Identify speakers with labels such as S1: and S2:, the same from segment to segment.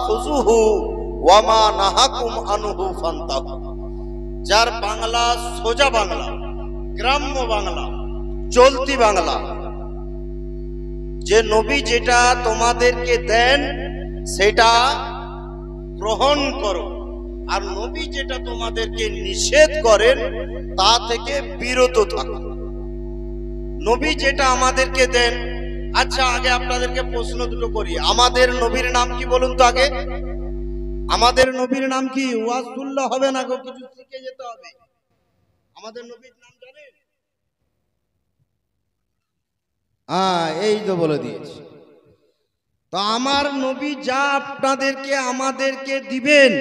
S1: ফাখুযুহু ওয়া মা নাহাকুম আনহু ফান্তাহু। যার বাংলা সোজা বাংলা, গ্রাম্য বাংলা, চলতি বাংলা, যে নবী যেটা তোমাদেরকে দেন সেটা গ্রহণ করো, আর নবী যেটা তোমাদেরকে নিষেধ করেন তা থেকে বিরত থাকো। নবী যেটা আমাদেরকে দেন, আচ্ছা আগে আপনাদেরকে প্রশ্ন দুটো করি, আমাদের নবীর নাম কি বলুন তো আগে? আমাদের নবীর নাম কি? ওয়াজ শুনলে হবে না গো, কিছু শিখে যেতে হবে। আমাদের নবীর নাম জানেন? এই তো বলে দিয়েছি। তো আমার নবী যা আপনাদেরকে আমাদেরকে দিবেন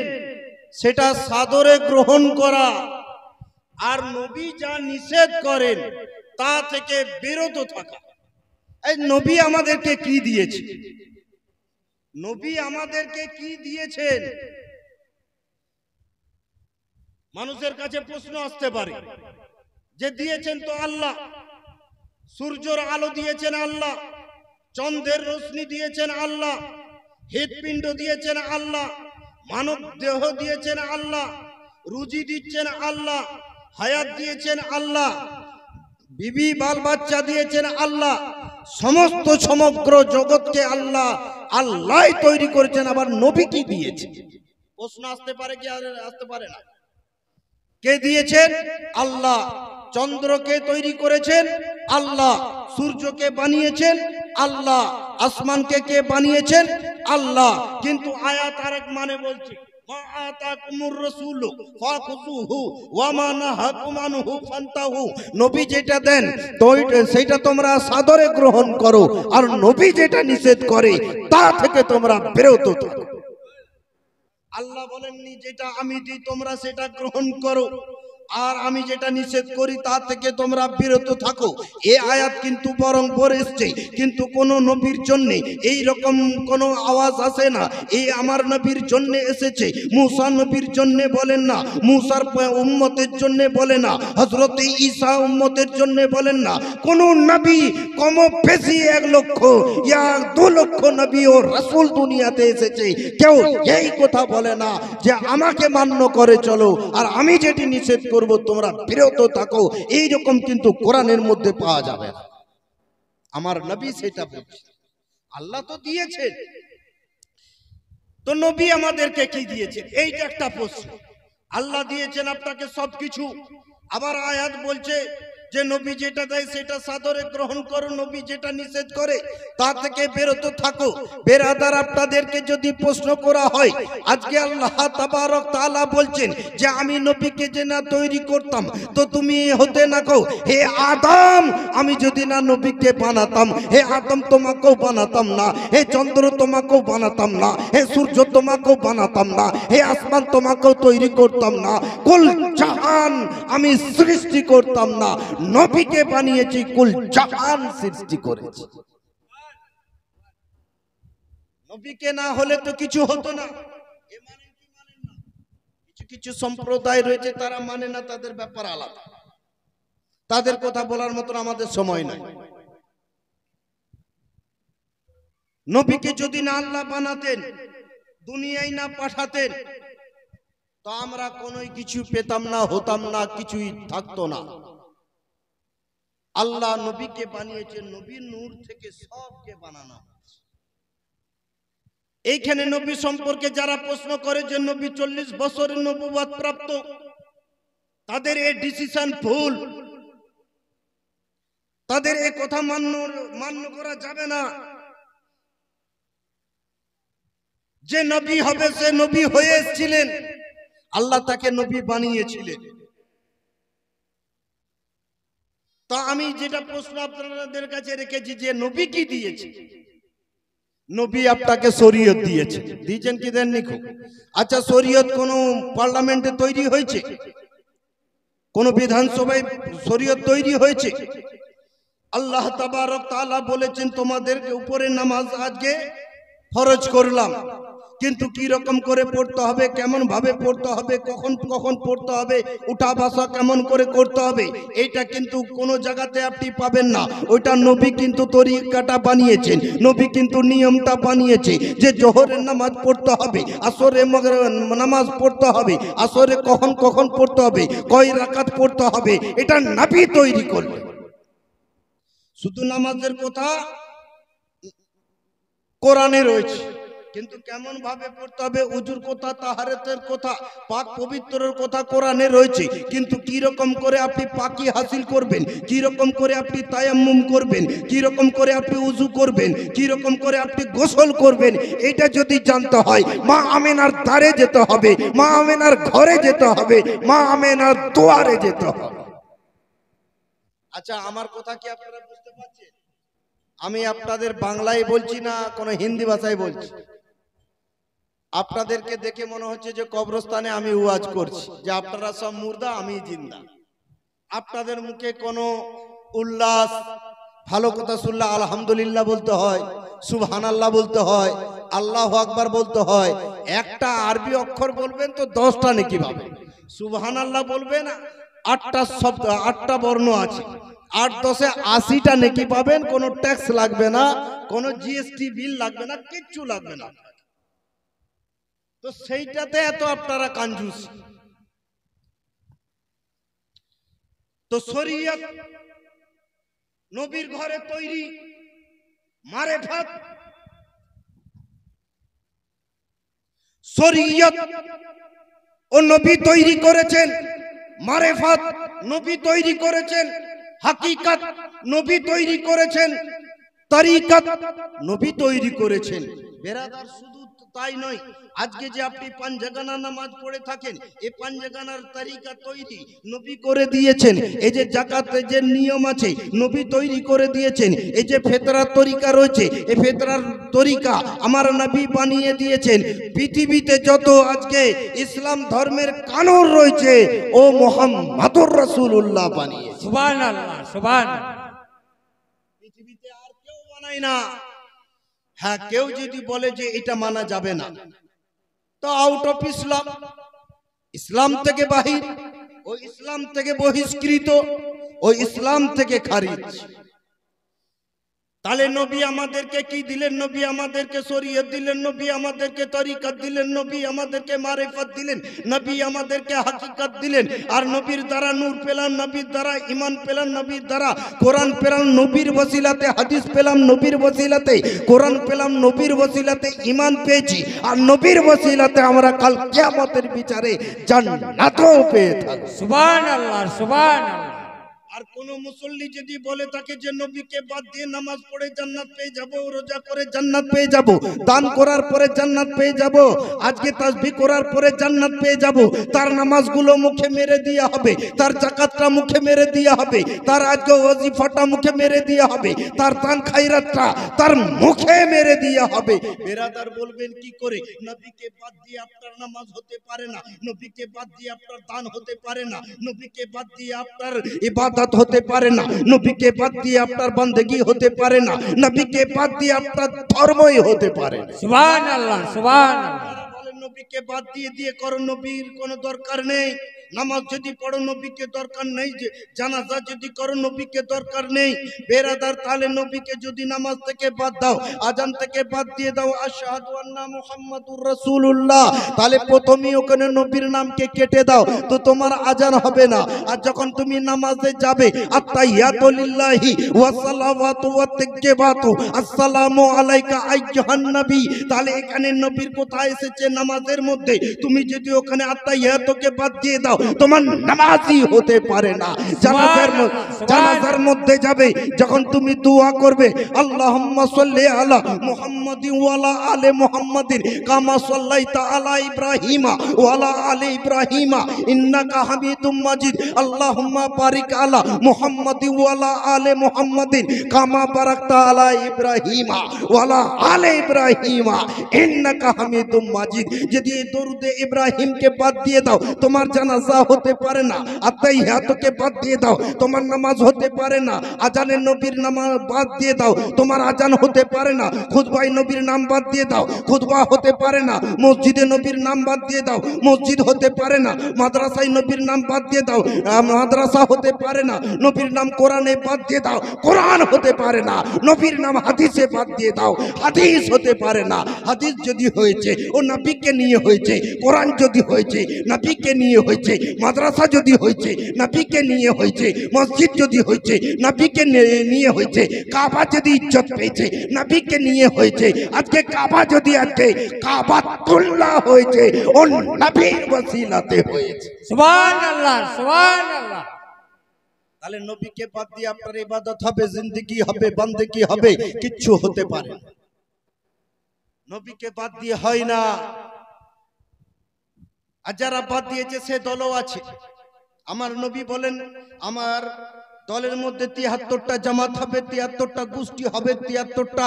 S1: সেটা সাদরে গ্রহণ করা, আর নবী যা নিষেধ করেন তা থেকে বিরত থাকা। এই নবী আমাদেরকে কি দিয়েছে? নবী আমাদেরকে কি দিয়েছেন? মানুষের কাছে প্রশ্ন আসতে পারে যে দিয়েছেন তো আল্লাহ, সূর্যের আলো দিয়েছেন আল্লাহ, চন্দ্রের রশ্মি দিয়েছেন আল্লাহ, হৃৎপিণ্ড দিয়েছেন আল্লাহ, মানব দেহ দিয়েছেন আল্লাহ, রুজি দিচ্ছেন আল্লাহ, হায়াত দিয়েছেন আল্লাহ, বিবি বাল বাচ্চা দিয়েছেন আল্লাহ, সমস্ত সমগ্র জগৎকে আল্লাহ আল্লাহই তৈরি করেছেন। আবার নবী কি দিয়েছে? প্রশ্ন আসতে পারে কি আসতে পারে না? কে দিয়েছেন? আল্লাহ। চন্দ্রকে তৈরি করেছেন আল্লাহ, সূর্যকে বানিয়েছেন আল্লাহ, আসমানকে কে বানিয়েছেন? আল্লাহ। কিন্তু আয়াত আরেক মানে বলছে, মা আতাকুমুর রাসূল ফাখুযুহু ওয়া মা নাহাকুম আনহু ফান্তাহু। নবী যেটা দেন তো সেটা তোমরা সাদরে গ্রহণ করো, আর নবী যেটা নিষেধ করে তা থেকে তোমরা বিরত থাকো। আল্লাহ বলেননি যেটা আমি দিই তোমরা সেটা গ্রহণ করো, আর আমি যেটা নিষেধ করি তা থেকে তোমরা বিরত থাকো। এই আয়াত কিন্তু বরং পরে এসছে, কিন্তু কোন নবীর জন্য এই রকম কোন আওয়াজ আসে না। এই আমার নবীর জন্য এসেছে, মুসা নবীর জন্য বলেন না, মুসার উম্মতের জন্য বলে না, হযরত ঈসা উম্মতের জন্য বলেন না। কোন নবী কম বেশি 1 লক্ষ ইয়া 2 লক্ষ নবী ও রাসূল দুনিয়াতে এসেছে, কেউ এই কথা বলে না যে আমাকে মান্য করে চলো, আর আমি যেটি নিষেধ করব তোমরা বিরত থাকো। এই রকম কিন্তু কোরআনের মধ্যে পাওয়া যাবে না। আমার নবী সেটা বলছে। আল্লাহ তো দিয়েছেন, তো নবী আমাদেরকে কি দিয়েছে? এইটা একটা প্রশ্ন। আল্লাহ দিয়েছেন আপনাকে সবকিছু, আবার আয়াত বলছে যে নবী যেটা দেয় সেটা সাদরে গ্রহণ করো, নবী যেটা নিষেধ করে তা থেকে বিরত থাকো। বেরাদার, আপনাদেরকে যদি প্রশ্ন করা হয়, আজকে আল্লাহ তাবারক তাআলা বলছেন যে আমি নবীকে যে না তৈরি করতাম তো তুমি হতে না কও, হে আদম আমি যদি না নবীকে বানাতাম, হে আদম তোমাকেও বানাতাম না, হে চন্দ্র তোমাকেও বানাতাম না, হে সূর্য তোমাকেও বানাতাম না, হে আসমান তোমাকেও তৈরি করতাম না, কুল জাহান আমি সৃষ্টি করতাম না, নবীকে বানিয়েছি, কুল জাহান সৃষ্টি করেছি। নবীকে না হলে তো কিছু হতো না। এ মানেন কি মানেন না? কিছু কিছু সম্প্রদায় রয়েছে তারা মানে না, তাদের ব্যাপার আলাদা, তাদের কথা বলার মতো আমাদের সময় নাই। নবীকে যদি না আল্লাহ বানাতেন, দুনিয়ায় না পাঠাতেন, তো আমরা কোনোই কিছু পেতাম না, হতাম না, কিছুই থাকতো না। আল্লাহ নবীকে বানিয়েছেন, নবীর নূর থেকে সবকে বানানো। এইখানে নবী সম্পর্কে যারা প্রশ্ন করে যে নবী 40 বছরের নবুয়ত প্রাপ্ত, তাদের এই ডিসিশন ভুল, তাদের এই কথা মান্য করা যাবে না। যে নবী হবে সে নবী হয়ে এসেছিলেন, আল্লাহ তাকে নবী বানিয়েছিলেন। তা আমি যেটা প্রশ্ন আপনাদের কাছে রেখেছি যে নবী কি দিয়েছে? নবী আপনাকে শরীয়ত দিয়েছে, দিয়েছেন কি দেননি? খুব আচ্ছা, শরীয়ত কোন পার্লামেন্টে তৈরি হয়েছে? কোন বিধানসভায় শরীয়ত তৈরি হয়েছে? আল্লাহ তাবারক তাআলা বলেছেন তোমাদের উপরে নামাজ আজকে ফরজ করলাম, কিন্তু কি রকম করে পড়তে হবে, কেমন ভাবে পড়তে হবে, কখন কখন পড়তে হবে, উঠা বসা কেমন করে করতে হবে, এইটা কিন্তু কোনো জায়গাতে আপনি পাবেন না। ওইটা নবী কিন্তু তরিকাটা বানিয়েছেন, নবী কিন্তু নিয়মটা বানিয়েছে যে জোহরের নামাজ পড়তে হবে, আসরে নামাজ পড়তে হবে, আসরে কখন কখন পড়তে হবে, কয় রাকাত পড়তে হবে, এটা নবী তৈরি করলেন। শুধু নামাজের কথা কোরআনে রয়েছে, কিন্তু কেমন ভাবে পড়তে হবে, উজুর কথা, তাহারাতের কথা, পাক পবিত্রের কথা কোরআনে রয়েছে, কিন্তু কি রকম করে আপনি পাকি হাসিল করবেন, কি রকম করে আপনি তায়াম্মুম করবেন, কি রকম করে আপনি উজু করবেন, কি রকম করে আপনি গোসল করবেন, এটা যদি জানতে হয় মা আমেনার দ্বারে যেতে হবে, মা আমেনার ঘরে যেতে হবে, মা আমেনার দুয়ারে যেতে হবে। আচ্ছা, আমার কথা কি আপনারা বুঝতে পারছেন? আমি আপনাদের বাংলায় বলছি না কোনো হিন্দি ভাষায় বলছি। আপনাদেরকে দেখে মনে হচ্ছে যে কবরস্থানে আমি ওয়াজ করছি, যে আপনারা সব মুর্দা আমি জিন্দা। আপনাদের মুখে কোনো উল্লাস, ভালো কথা শুনলে আলহামদুলিল্লাহ বলতে হয়, সুবহানাল্লাহ বলতে হয়, আল্লাহু আকবার বলতে হয়। একটা আরবি অক্ষর বলবেন তো 10টা নেকি পাবেন। সুবহানাল্লাহ বলবেন, 8টা শব্দ, 8টা বর্ণ আছে, 8 10 80টা নেকি পাবেন। কোনো ট্যাক্স লাগবে না, কোনো জিএসটি বিল লাগবে না, কিচ্ছু লাগবে না। তো সেইটাতে এত আপনারা কাঞ্জুস। তো শরীয়ত নবীর ঘরে তৈরি, মারেফাত শরীয়ত ও নবী তৈরি করেছেন, মারেফাত নবী তৈরি করেছেন, হাকিকাত নবী তৈরি করেছেন, তরিকত নবী তৈরি করেছেন। বেরাদার শুধু তাই নয়, আজকে যে আপনি পাঞ্জাগানা নামাজ পড়ে থাকেন, এই পাঞ্জাগানার তরিকা তৈরি নবী করে দিয়েছেন। এই যে যাকাতের যে নিয়ম আছে নবী তৈরি করে দিয়েছেন। এই যে ফিতরার তরিকা রয়েছে, এই ফিতরার তরিকা আমার নবী বানিয়ে দিয়েছেন। পৃথিবীতে যত আজকে ইসলাম ধর্মের কানুন রয়েছে ও মুহাম্মদুর রাসূলুল্লাহ বানিয়েছে।
S2: সুবহানাল্লাহ, সুবহানাল্লাহ।
S1: পৃথিবীতে আর কেউ বানায় না। হ্যাঁ, কেউ যদি বলে যে এটা মানা যাবে না, তো আউট অফ ইসলাম, ইসলাম থেকে বাহির, ও ইসলাম থেকে বহিষ্কৃত, ও ইসলাম থেকে খারিজ। তাহলে নবী আমাদেরকে কি দিলেন? নবী আমাদেরকে শরীয়ত দিলেন, নবী আমাদেরকে তরিকত দিলেন, নবী আমাদেরকে মারিফত দিলেন, নবী আমাদেরকে হাকিকত দিলেন। আর নবীর দ্বারা নূর পেলাম, নবীর দ্বারা ঈমান পেলাম, নবীর দ্বারা কোরআন পেলাম, নবীর ওসিলাতে হাদিস পেলাম, নবীর ওসিলাতে কোরআন পেলাম, নবীর ওসিলাতে ঈমান পেয়েছি। আর নবীর ওসিলাতে আমরা কাল কিয়ামতের বিচারে জান্নাতও পেয়ে থাকব।
S2: সুবহানাল্লাহ, সুবহানাল্লাহ।
S1: আর কোন মুসল্লি যদি বলে তাকে যে নবীকে বাদ দিয়ে নামাজ পড়ে জান্নাত পেয়ে যাব, রোজা করে জান্নাত পেয়ে যাব, দান করার পরে জান্নাত পেয়ে যাব, আজকে তাসবিহ করার পরে জান্নাত পেয়ে যাব, তার নামাজগুলো মুখে মেরে দেওয়া হবে, তার যাকাতটা মুখে মেরে দেওয়া হবে, তার আজকে ওয়াজিফাটা মুখে মেরে দেওয়া হবে, তার দান খায়রাতটা তার মুখে মেরে দেওয়া হবে। বেরাদার বলবেন কি করে? নবীকে বাদ দিয়ে আপনার নামাজ হতে পারে না, নবীকে বাদ দিয়ে আপনার দান হতে পারে না, নবীকে বাদ দিয়ে আপনার ইবাদত হতে পারে না, নবীকে বাদ দিয়ে আপনার বান্দেগি হতে পারে না, নবীকে বাদ দিয়ে আপনার ধর্মই হতে পারে না।
S2: সুবহানাল্লাহ, সুবহানাল্লাহ।
S1: বলেন নবীকে বাদ দিয়ে করো, নবীর কোনো দরকার নেই। নামাজ যদি পড়ো নবীকে দরকার নেই, যে জানাজা যদি করো নবীকে দরকার নেই। বেরাদার, তাহলে নবীকে যদি নামাজ থেকে বাদ দাও, আজান থেকে বাদ দিয়ে দাও আশহাদু আন্না মুহাম্মাদুর রাসূলুল্লাহ, তাহলে প্রথমেই ওখানে নবীর নামকে কেটে দাও, তো তোমার আজান হবে না। আর যখন তুমি নামাজে যাবে, আত্তাহিয়াতু লিল্লাহি ওয়া সালাওয়াতু ওয়া তাইয়্যিবাতু আসসালামু আলাইকা আইয়ুহান নবী, তাহলে এখানে নবীর কথা এসেছে নামাজের মধ্যে। তুমি যদি ওখানে আত্তাহিয়াতুকে বাদ দিয়ে দাও, তোমার নামাজই হতে পারে না। জানাজার মধ্যে যাবে, যখন তুমি দোয়া করবে আল্লাহুম্মা সাল্লি আলা মুহাম্মাদিন ওয়া আলা আলি মুহাম্মাদিন কামা সাল্লাইতা আলা ইব্রাহিমা ওয়া আলা আলি ইব্রাহিমা ইন্নাকা হামিদুম মাজিদ, আল্লাহুম্মা বারিক আলা মুহাম্মাদিন ওয়া আলা আলি মুহাম্মাদিন কামা বারাকতা আলা ইব্রাহিমা ওয়া আলা আলি ইব্রাহিমা ইন্নাকা হামিদুম মাজিদ। যদি এই দরুদে ইব্রাহিমকে বাদ দিয়ে দাও, তোমার জানাজা
S3: মাদ্রাসা হতে পারে না, আত্তাহিয়াতকে বাদ দিয়ে দাও, তোমার নামাজ হতে পারে না, আজানে নবীর নামাজ বাদ দিয়ে দাও, তোমার আজান হতে পারে না, খুতবায় নবীর নাম বাদ দিয়ে দাও, খুতবা হতে পারে না, মসজিদে নবীর নাম বাদ দিয়ে দাও, মসজিদ হতে পারে না, মাদ্রাসায় নবীর নাম বাদ দিয়ে দাও, মাদ্রাসা হতে পারে না, নবীর নাম কোরআনে বাদ দিয়ে দাও, কোরআন হতে পারে না, নবীর নাম হাদিসে বাদ দিয়ে দাও, হাদিস হতে পারে না, হাদিস যদি হয়েছে ও নবীকে নিয়ে হয়েছে, কোরআন যদি হয়েছে নবীকে নিয়ে হয়েছে, মাদ্রাসা যদি হয়েছে নবীকে নিয়ে হয়েছে, মসজিদ যদি হয়েছে নবীকে নিয়ে হয়েছে, কাবা যদি ইজ্জত পেয়েছে নবীকে নিয়ে হয়েছে, আজকে কাবা যদি আজকে কাবাতুল্লাহ হয়েছে ও নবীর ওসিলাতে হয়েছে।
S2: সুবহানাল্লাহ সুবহানাল্লাহ।
S3: তাহলে নবীকে বাদ দিয়ে আপনার ইবাদত হবে, জিন্দেগি হবে, বান্দেগি হবে, কিচ্ছু হতে পারে না। নবীকে বাদ দিয়ে হয় না। আর যারা বাদ দিয়েছে সে দলও আছে। আমার নবী বলেন আমার দলের মধ্যে ৭৩টা জামাত হবে, ৭৩টা গোষ্ঠী হবে, ৭৩টা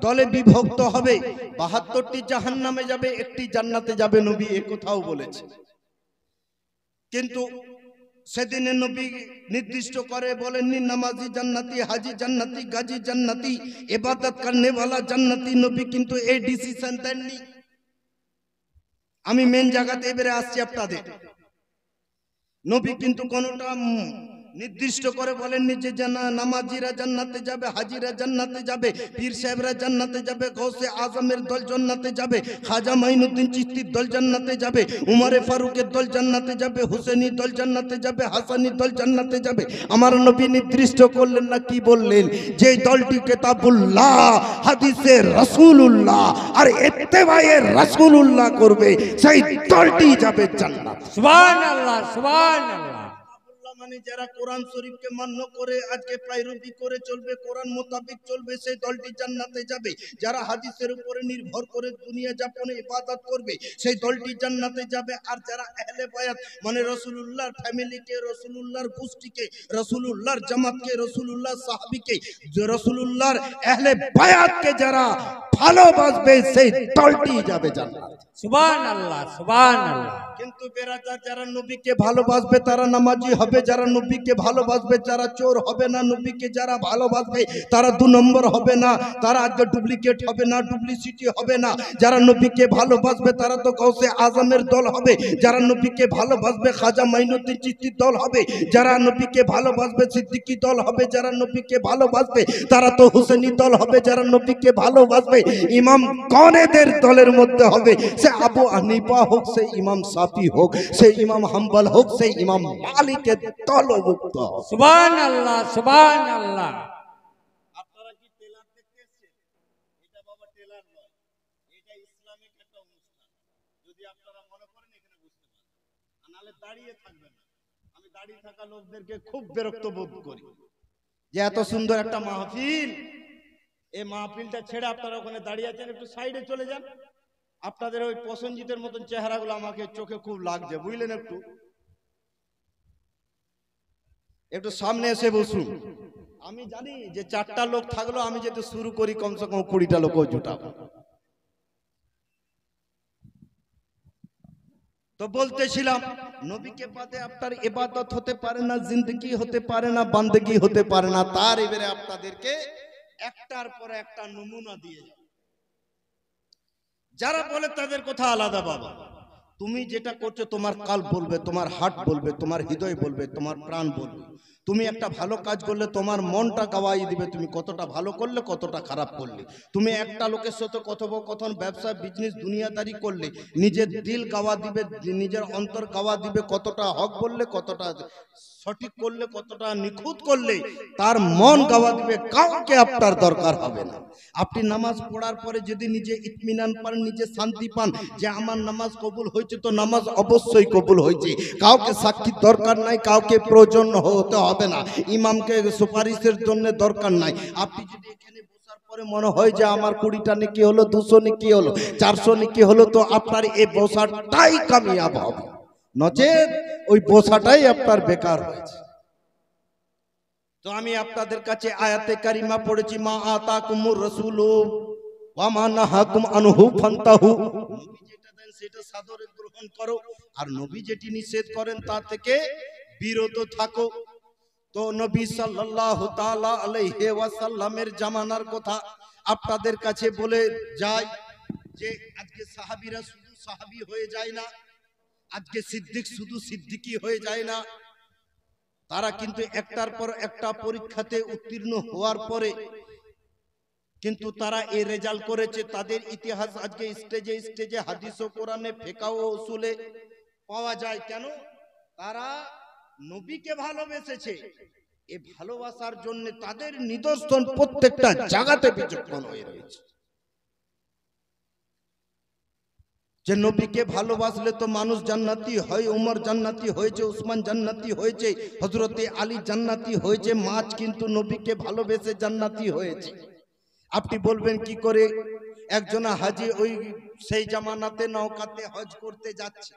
S3: দলে বিভক্ত হবে, ৭২টি জাহান্নামে যাবে, একটি জান্নাতে যাবে। নবী এ কথাও বলেছে। কিন্তু সেদিনে নবী নির্দিষ্ট করে বলেননি নামাজি জান্নাতি, হাজি জান্নাতি, গাজী জান্নাতি, ইবাদত করনে वाला জান্নাতি। নবী কিন্তু এই ডিসিশন দেননি। আমি মেন জায়গাতে এবারে আসছি আপনাদের। নবী কিন্তু কোনটা নির্দিষ্ট করে বলেননি যে নামাজিরা জান্নাতে যাবে, হাজিরা জান্নাতে যাবে, পীর সাহেবরা জান্নাতে যাবে, গৌসে আজমের দল জান্নাতে যাবে, খাজা মাইনুদ্দিন চিশতির দল জান্নাতে যাবে, উমরে ফারুকের দল জান্নাতে যাবে, হুসেনি দল জান্নাতে যাবে, হাসানি দল জান্নাতে যাবে। আমার নবী নির্দিষ্ট করলেন না, কি বললেন? যে দলটি কিতাবুল্লাহ, হাদিসে রাসূলুল্লাহ আর ইত্তেবায়ে রাসূলুল্লাহ করবে, সেই দলটি যাবে জান্নাত।
S2: সুবহানাল্লাহ সুবহানাল্লাহ।
S3: মানে যারা কোরআন শরীফকে মান্য করে আজকে পায়রবি করে চলবে, কোরআন মোতাবেক চলবে, সেই দলটি জান্নাতে যাবে। যারা হাদিসের উপরে নির্ভর করে দুনিয়া যাপনে ইবাদত করবে, সেই দলটি জান্নাতে যাবে। আর যারা আহলে বায়াত মানে রাসূলুল্লাহর ফ্যামিলিকে, রাসূলুল্লাহর গোষ্ঠীকে, রাসূলুল্লাহর জামাতকে, রাসূলুল্লাহর সাহাবীকে, রাসূলুল্লাহর আহলে বায়াতকে যারা ভালোবাসবে, সেই দলটি যাবে জান্নাত।
S2: সুবহানাল্লাহ সুবহানাল্লাহ।
S3: কিন্তু বেরাদার যারা নবীকে ভালোবাসবে তারা নামাজি হবে, যারা নবীকে ভালোবাসবে যারা চোর হবে না, নবীকে যারা ভালোবাসবে তারা ২ নম্বর হবে না, তারা আজকে ডুপ্লিকেট হবে না, ডুপ্লিসিটি হবে না। যারা নবীকে ভালোবাসবে তারা তো গৌসে আজমের দল হবে, যারা নবীকে ভালোবাসবে খাজা মাইনুদ্দিন চিশতির দল হবে, যারা নবীকে ভালোবাসবে সিদ্দিকী দল হবে, যারা নবীকে ভালোবাসবে তারা তো হুসেনি দল হবে, যারা নবীকে ভালোবাসবে ইমাম কওনেদের দলের মধ্যে হবে। সে আবু হানিফা হোক, সে ইমাম শাফি হোক, সে ইমাম হাম্বল হোক, সে ইমাম মালিকের দলভুক্ত।
S2: সুবহানাল্লাহ সুবহানাল্লাহ।
S3: আপনারা কি টেলার দেখতে এসেছেন? এটা বাবা টেলার নয়, এটা ইসলামিক একটা অনুষ্ঠান। যদি আপনারা মনে করেন এখানে বুঝতে পারেন, নাহলে দাঁড়িয়ে থাকবেন না। আমি দাঁড়িয়ে থাকা লোকদেরকে খুব বিরক্ত বোধ করি যে এত সুন্দর একটা মাহফিল, এই মাহফিলটা ছেড়ে আপনারা ওখানে দাঁড়িয়ে আছেন, একটু সাইডে চলে যান। আপনাদের ওই প্রসেনজিতের মতন চেহারাগুলো আমাকে চোখে খুব লাগছে, বুঝলেন? একটু সামনে এসে বসুন। আমি জানি যে 4টা লোক থাকলো, আমি যদি শুরু করি কমসে কম 20টা লোক জুটাবো। তো বলতেছিলাম নবীকে বাদে আপনার ইবাদত হতে পারে না, জিন্দেগি হতে পারে না, বান্দেগি হতে পারে না। তার এবারে আপনাদেরকে একটার পর একটা নমুনা দিয়ে যাব। যারা বলে তাদের কথা আলাদা বাবা। তুমি যেটা করছো তোমার কাল বলবে, তোমার হার্ট বলবে, তোমার হৃদয় বলবে, তোমার প্রাণ বলবে। তুমি একটা ভালো কাজ করলে তোমার মনটা গাওয়াই দিবে তুমি কতটা ভালো করলে, কতটা খারাপ করলে। তুমি একটা লোকের সাথে কথোপকথন, ব্যবসা, বিজনেস, দুনিয়াদারি করলে নিজের দিল গাওয়া দিবে, নিজের অন্তর গাওয়া দিবে, কতটা হক বললে, কতটা সঠিক করলে, কতটা নিখুঁত করলে তার মন গাওয়া দিবে। কাউকে আপনার দরকার হবে না। আপনি নামাজ পড়ার পরে যদি নিজে ইতমিনান পান, নিজে শান্তি পান যে আমার নামাজ কবুল হয়েছে, তো নামাজ অবশ্যই কবুল হয়েছে। কাউকে সাক্ষীর দরকার নাই, কাউকে প্রয়োজন হতে হবে না, ইমামকে সুপারিশের জন্য দরকার নাই। আপনি যদি এখানে বসার পরে মনে হয় যে আমার 20টা নেকি হলো, 200 নেকি হলো, 400 নেকি হলো, তো আপনার এই বসাটাই কামিয়াব হবে, নচেত ওই বসাটাই আপনার বেকার হয়েছে। তো আমি আপনাদের কাছে আয়াতে কারিমা পড়েছি, মা আতাকুমুর রাসূলু ওয়া মা নাহাকুম আনহু ফান্তাহু। নবী যেটা দেন সেটা সাদরে গ্রহণ করো, আর নবী যেটি নিষেধ করেন তা থেকে বিরত থাকো। তো নবী সাল্লাল্লাহু তাআলা আলাইহি ওয়াসাল্লামের জামানার কথা আপনাদের কাছে বলে যায় যে আজকে সাহাবীরা শুধু সাহাবী হয়ে যায় না, আজকে সিদ্দিক শুধু সিদ্দিকী হয়ে যায় না, তারা কিন্তু একটার পর একটা পরীক্ষাতে উত্তীর্ণ হওয়ার পরে কিন্তু তারা এই রেজাল্ট করেছে। তাদের ইতিহাস আজকে স্টেজে স্টেজে হাদিস ও কোরআনে ফিকহ ও উসুলে পাওয়া যায়। কেন? তারা নবীকে ভালোবেসেছে। এই ভালোবাসার জন্য তাদের নিদর্শন প্রত্যেকটা জায়গাতে বিচক্ষণ হয়ে রয়েছে। যে নবীকে ভালোবাসলে তো মানুষ জান্নাতি হয়, উমর জান্নাতি হয়েছে, উসমান জান্নাতি হয়েছে, হযরতে আলী জান্নাতি হয়েছে, মাছ কিন্তু নবীকে ভালোবেসে জান্নাতি হয়েছে। আপনি বলবেন কি করে? একজনা হাজি ওই সেই জামানাতে নৌকাতে হজ করতে যাচ্ছে,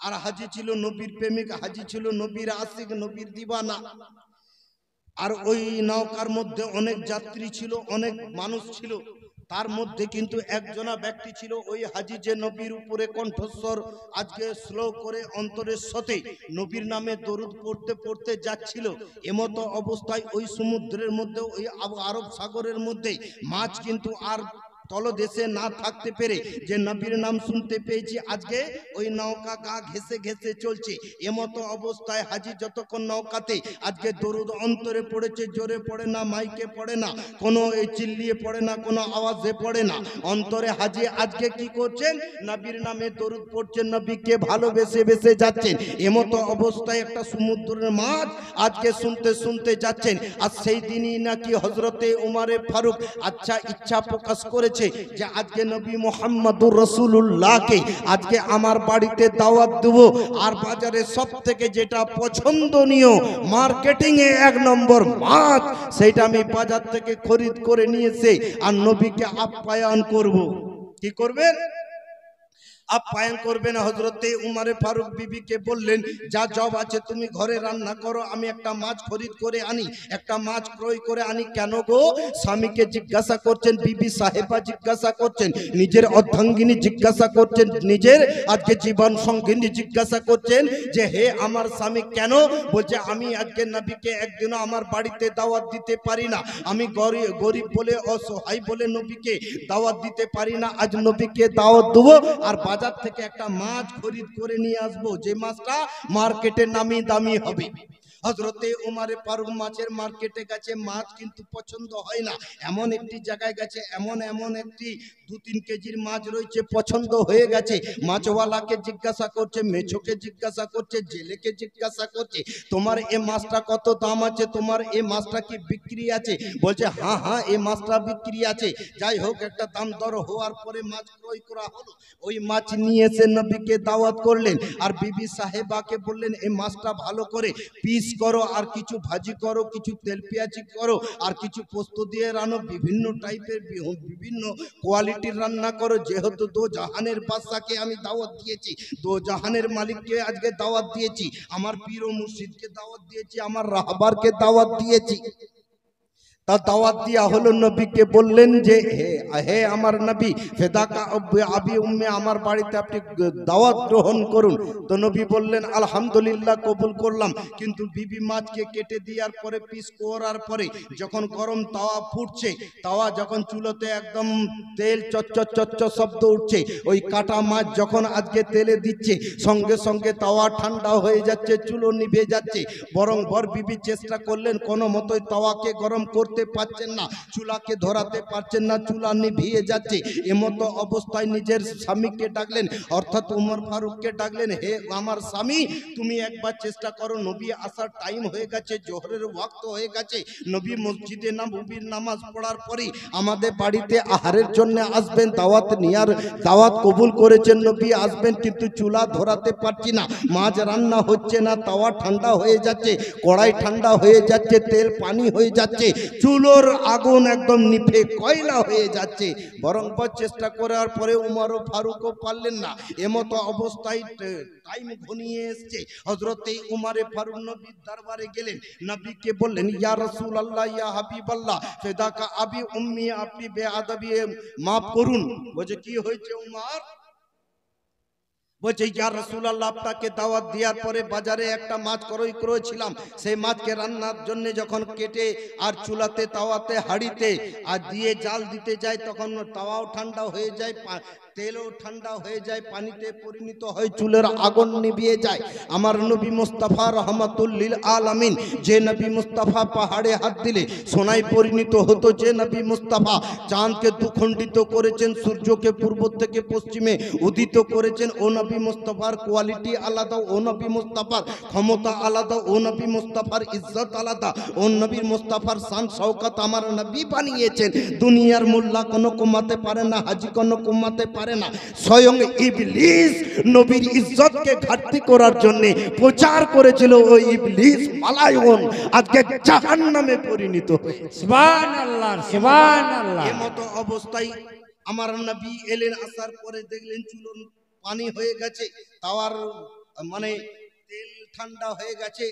S3: আর হাজি ছিল নবীর প্রেমিক, হাজি ছিল নবীর আশিক, নবীর দিওয়ানা। আর ওই নৌকার মধ্যে অনেক যাত্রী ছিল, অনেক মানুষ ছিল, তার মধ্যে কিন্তু একজনা ব্যক্তি ছিল ওই হাজি, যে নবীর উপরে কণ্ঠস্বর আজকে স্লো করে অন্তরের সাথে নবীর নামে দরুদ পড়তে পড়তে যাচ্ছিল। এমতো অবস্থায় ওই সমুদ্রের মধ্যে, ওই আরব সাগরের মধ্যে মাছ কিন্তু আর তলদেশে না থাকতে পেরে যে নবীর নাম শুনতে পেয়েছি, আজকে ওই নৌকা গা ঘেসে ঘেসে চলছে। এমতো অবস্থায় হাজি যতক্ষণ নৌকাতে আজকে দরুদ অন্তরে পড়েছে, জোরে পড়ে না, মাইকে পড়ে না, কোনো এই চিল্লিয়ে পড়ে না, কোনো আওয়াজে পড়ে না, অন্তরে হাজি আজকে কি করছেন? নবীর নামে দরুদ পড়ছেন, নবীকে ভালোবেসে বেসে যাচ্ছেন। এমতো অবস্থায় একটা সমুদ্রের মাছ আজকে শুনতে শুনতে যাচ্ছেন। আর সেই দিনই নাকি হযরতে উমরে ফারুক আচ্ছা ইচ্ছা প্রকাশ করেছে যে আজকে নবী মুহাম্মদুর রাসূলুল্লাহকে আজকে আমার বাড়িতে দাওয়াত দেব, আর বাজারে সবথেকে যেটা পছন্দনীয় মার্কেটিং এ এক নম্বর মাছ, সেটা আমি বাজার থেকে খরিদ করে নিয়ে এসে আর নবীকে আপ্যায়ন করব। কি করবেন? আপ্যায়ন করবেন। হযরতে উমরে ফারুক বিবিকে বললেন, যা জব আছে তুমি ঘরে রান্না করো, আমি একটা মাছ খরিদ করে আনি, একটা মাছ ক্রয় করে আনি। কেন গো? স্বামীকে জিজ্ঞাসা করছেন, বিবি সাহেবা জিজ্ঞাসা করছেন, নিজের অর্ধাঙ্গিনী জিজ্ঞাসা করছেন, নিজের আজকে জীবন সঙ্গিনী জিজ্ঞাসা করছেন যে হে আমার স্বামী কেন? বলছে আমি আজকে নবীকে একদিনও আমার বাড়িতে দাওয়াত দিতে পারি না, আমি গরিব বলে, অসহায় বলে নবীকে দাওয়াত দিতে পারি না। আজ নবীকে দাওয়াত দেবো, আর বাজার থেকে একটা মাছ খরিদ করে নিয়ে আসবো, যে মাছটা মার্কেটে নামি দামি হবে। হযরতে উমরে ফারুক মাছের মার্কেটে গেছে, মাছ কিন্তু পছন্দ হয় না। এমন একটি জায়গায় গেছে, এমন একটি 2-3 কেজির মাছ রয়েছে, পছন্দ হয়ে গেছে। মাছওয়ালাকে জিজ্ঞাসা করছে, মেছোকে জিজ্ঞাসা করছে, জেলেকে জিজ্ঞাসা করছে, তোমার এই মাছটা কত দাম আছে, তোমার এই মাছটা কি বিক্রি আছে? বলছে হ্যাঁ হ্যাঁ এই মাছটা বিক্রি আছে। যাই হোক, একটা দাম দর হওয়ার পরে মাছ ক্রয় করা হলো। ওই মাছ নিয়ে এসে নবীকে দাওয়াত করলেন, আর বিবি সাহেবাকে বললেন এই মাছটা ভালো করে পিস করো, আর কিছু ভাজি করো, কিছু তেল পেঁয়াজি করো, আর কিছু পোস্ত দিয়ে রান্না, বিভিন্ন টাইপের বিভিন্ন কোয়ালিটির রান্না করো। যেহেতু দো জাহানের বাদশাকে আমি দাওয়াত দিয়েছি, দো জাহানের মালিককে আজকে দাওয়াত দিয়েছি, আমার পীর ও মুর্শিদকে দাওয়াত দিয়েছি, আমার রাহবারকে দাওয়াত দিয়েছি। তা দাওয়াত দিয়া হলো। নবীকে বললেন যে হে আমার নবী, ফেদাকা আবি উম্মে, আমার বাড়িতে আপনি দাওয়াত গ্রহণ করুন। তো নবী বললেন আলহামদুলিল্লাহ, কবুল করলাম। কিন্তু বিবি মাছকে কেটে দেওয়ার পরে, পিস করার পরে যখন গরম তাওয়া ফুটছে, তাওয়া যখন চুলোতে একদম তেল চচ্চ শব্দ উঠছে, ওই কাটা মাছ যখন আজকে তেলে দিচ্ছে, সঙ্গে সঙ্গে তাওয়া ঠান্ডা হয়ে যাচ্ছে, চুলো নিভে যাচ্ছে। বরং বর বিবি চেষ্টা করলেন, কোনো মতোই তাওয়াকে গরম করতে পারছেন না, চুলাকে ধরাতে পারছেন না, চুলা নিভিয়ে যাচ্ছে। এমতো অবস্থায় নিজের স্বামীকে ডাকলেন, অর্থাৎ উমর ফারুককে ডাকলেন, হে আমার স্বামী, তুমি একবার চেষ্টা করো, নবী আসার টাইম হয়ে গেছে, জোহরের ওয়াক্ত হয়ে গেছে, নবী মসজিদে নববীর নামাজ পড়ার পরে আমাদের বাড়িতে আহারের জন্য আসবেন, দাওয়াত কবুল করেছেন, নবী আসবেন, কিন্তু চুলা ধরাতে পারছি না, মাছ রান্না হচ্ছে না, তাওয়া ঠান্ডা হয়ে যাচ্ছে, কড়াই ঠান্ডা হয়ে যাচ্ছে, তেল পানি হয়ে যাচ্ছে, চুলোর আগুন একদম নিভে কয়লা হয়ে যাচ্ছে। বরং চেষ্টা করার পরে উমর ফারুকও পারলেন না। এমতো অবস্থায় টাইম ঘনিয়ে এসছে। হযরতে উমরে ফারুক নবীর দরবারে গেলেন, নবীকে বললেন, ইয়া রাসূলুল্লাহ, ইয়া হাবিবাল্লাহ, ফেদাকা আবি উম্মি, আপনি বেয়াদবি মাফ করুন। বলে কি হয়েছে উমর? বলছে ইয়া রাসূলুল্লাহ, আপনাকে দাওয়াত দেওয়ার পরে বাজারে একটা মাছ ক্রয় করেছিলাম। সেই মাছকে রান্নার জন্য যখন কেটে আর চুলাতে তাওয়াতে হাঁড়িতে আর দিয়ে জাল দিতে যায়, তখন তাওয়াও ঠান্ডা হয়ে যায়, তেলও ঠান্ডা হয়ে যায়, পানিতে পরিণত হয়, চুলের আগুন নিভিয়ে যায়। আমার নবী মুস্তাফা রহমাতুল লিল আলামিন, যে নবী মুস্তাফা পাহাড়ে হাত দিলে সোনায় পরিণত হতো, যে নবী মুস্তাফা চাঁদকে দুখণ্ডিত করেছেন, সূর্যকে পূর্ব থেকে পশ্চিমে উদিত করেছেন, ও নবী মুস্তাফার কোয়ালিটি আলাদা, ও নবী মুস্তাফার ক্ষমতা আলাদা, ও নবী মুস্তাফার ইজ্জত আলাদা, ও নবী মুস্তাফার শান শওকত আমার নবী বানিয়েছেন। দুনিয়ার মোল্লা কোনো কমাতে পারে না, হাজি কোনো কমাতে পারে না। স্বয়ং ইবলিস নবীর ইজ্জতকে ঘাটতি করার জন্য প্রচার করেছিল, ওই ইবলিস মালায়ন আজকে জাহান্নামে পরিণত হয়েছে।
S2: সুবহানাল্লাহ, সুবহানাল্লাহ।
S3: এই মতো অবস্থায় আমার নবী এলেন, আসার পরে দেখলেন চুলন পানি হয়ে গেছে, তাওয়ার মানে তেল ঠান্ডা হয়ে গেছে,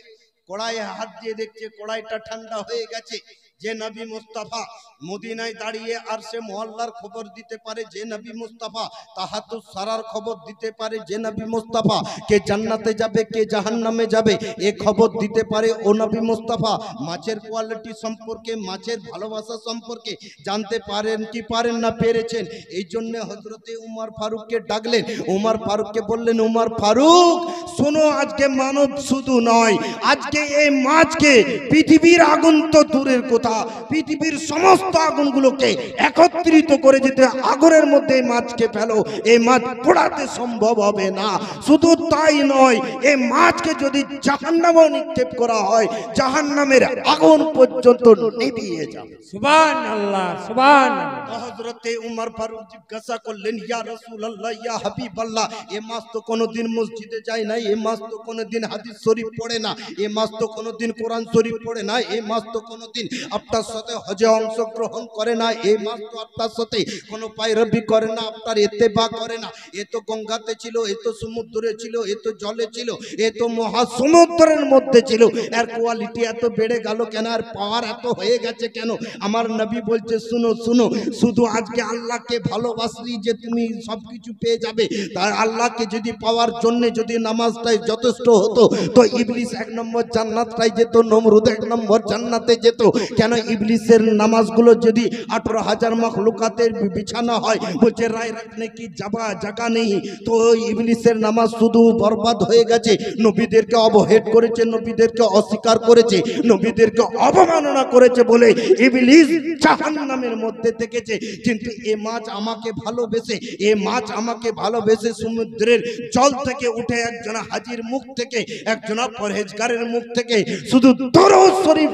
S3: কড়াইয়ে হাত দিয়ে দেখছে কড়াইটা ঠান্ডা হয়ে গেছে। যে নবী মুস্তাফা মদিনায় দাঁড়িয়ে আর সে মহল্লার খবর দিতে পারে, যে নবী মুস্তাফা তাহাতুস সারার খবর দিতে পারে, যে নবী মুস্তাফা কে জান্নাতে যাবে কে জাহান্নামে যাবে এ খবর দিতে পারে, ও নবী মুস্তাফা মাছের কোয়ালিটি সম্পর্কে, মাছের ভালোবাসা সম্পর্কে জানতে পারেন কি পারেন না, পেরেছেন। এই জন্য হযরতে উমর ফারুককে ডাকলেন, উমর ফারুককে বললেন, উমর ফারুক শোনো, আজকে মানব শুধু নয়, আজকে এই মাছকে পৃথিবীর আগুন তো দূরের কথা, পৃথিবীর সমস্ত আগুনগুলোকে একত্রিত করে যেতে আগুনের মধ্যে এই মাছকে ফেলো, এই মাছ পোড়াতে সম্ভব হবে না। শুধু তাই নয়, এই মাছকে যদি জাহান্নামে নিক্ষেপ করা হয়, জাহান্নামের আগুন পর্যন্ত নিভিয়ে যাবে।
S2: সুবহানাল্লাহ, সুবহানাল্লাহ।
S3: হযরতে উমর ফারুক জিজ্ঞাসা করলেন, ইয়া রাসূলুল্লাহ, ইয়া হাবিবাল্লাহ, এই মাছ তো কোনোদিন মসজিদে যায় না, এই মাছ তো কোনোদিন হাদিস শরীফ পড়ে না, এই মাছ তো কোনোদিন কোরআন শরীফ পড়ে না, এই মাছ তো কোনোদিন আপনার সাথে হজে অংশগ্রহণ করে না, এই মাছ তো আপনার সাথে কোনো পায়রবি করে না, আপনার ইত্তেবা করে না। এ তো গঙ্গাতে ছিল, এ তো সমুদ্রে ছিল, এ তো জলে ছিল, এ তো মহাসমুদ্রের মধ্যে ছিল, এর কোয়ালিটি এত বেড়ে গেল কেন, আর পাওয়ার এত হয়ে গেছে কেন? আমার নবী বলছে, শুনো শুনো, শুধু আজকে আল্লাহকে ভালোবাসলি যে তুমি সবকিছু পেয়ে যাবে, তার আল্লাহকে যদি পাওয়ার জন্য যদি নামাজটাই যথেষ্ট হতো, তো ইবলিস 1 নম্বর জান্নাতটাই যেত, নমরুদ 1 নম্বর জান্নাতে যেত। কেন? ইবলিসের নামাজগুলো যদি 18,000 মখলুকাতের বিছানা হয়, বলছে রায় রাখনে কি জায়গা নেই, তো ইবলিসের নামাজ শুধু বরবাদ হয়ে গেছে। নবীদেরকে অবহেট করেছে, নবীদেরকে অস্বীকার করেছে, নবীদেরকে অবমাননা করেছে বলে ইবলিস জাহান্নামের মধ্যে থেকেছে। কিন্তু এ মাছ আমাকে ভালোবেসে, এ মাছ আমাকে ভালোবেসে সমুদ্রের জল থেকে উঠে একজন হাজির মুখ থেকে, একজন পরহেজগারের মুখ থেকে শুধু দরুদ শরীফ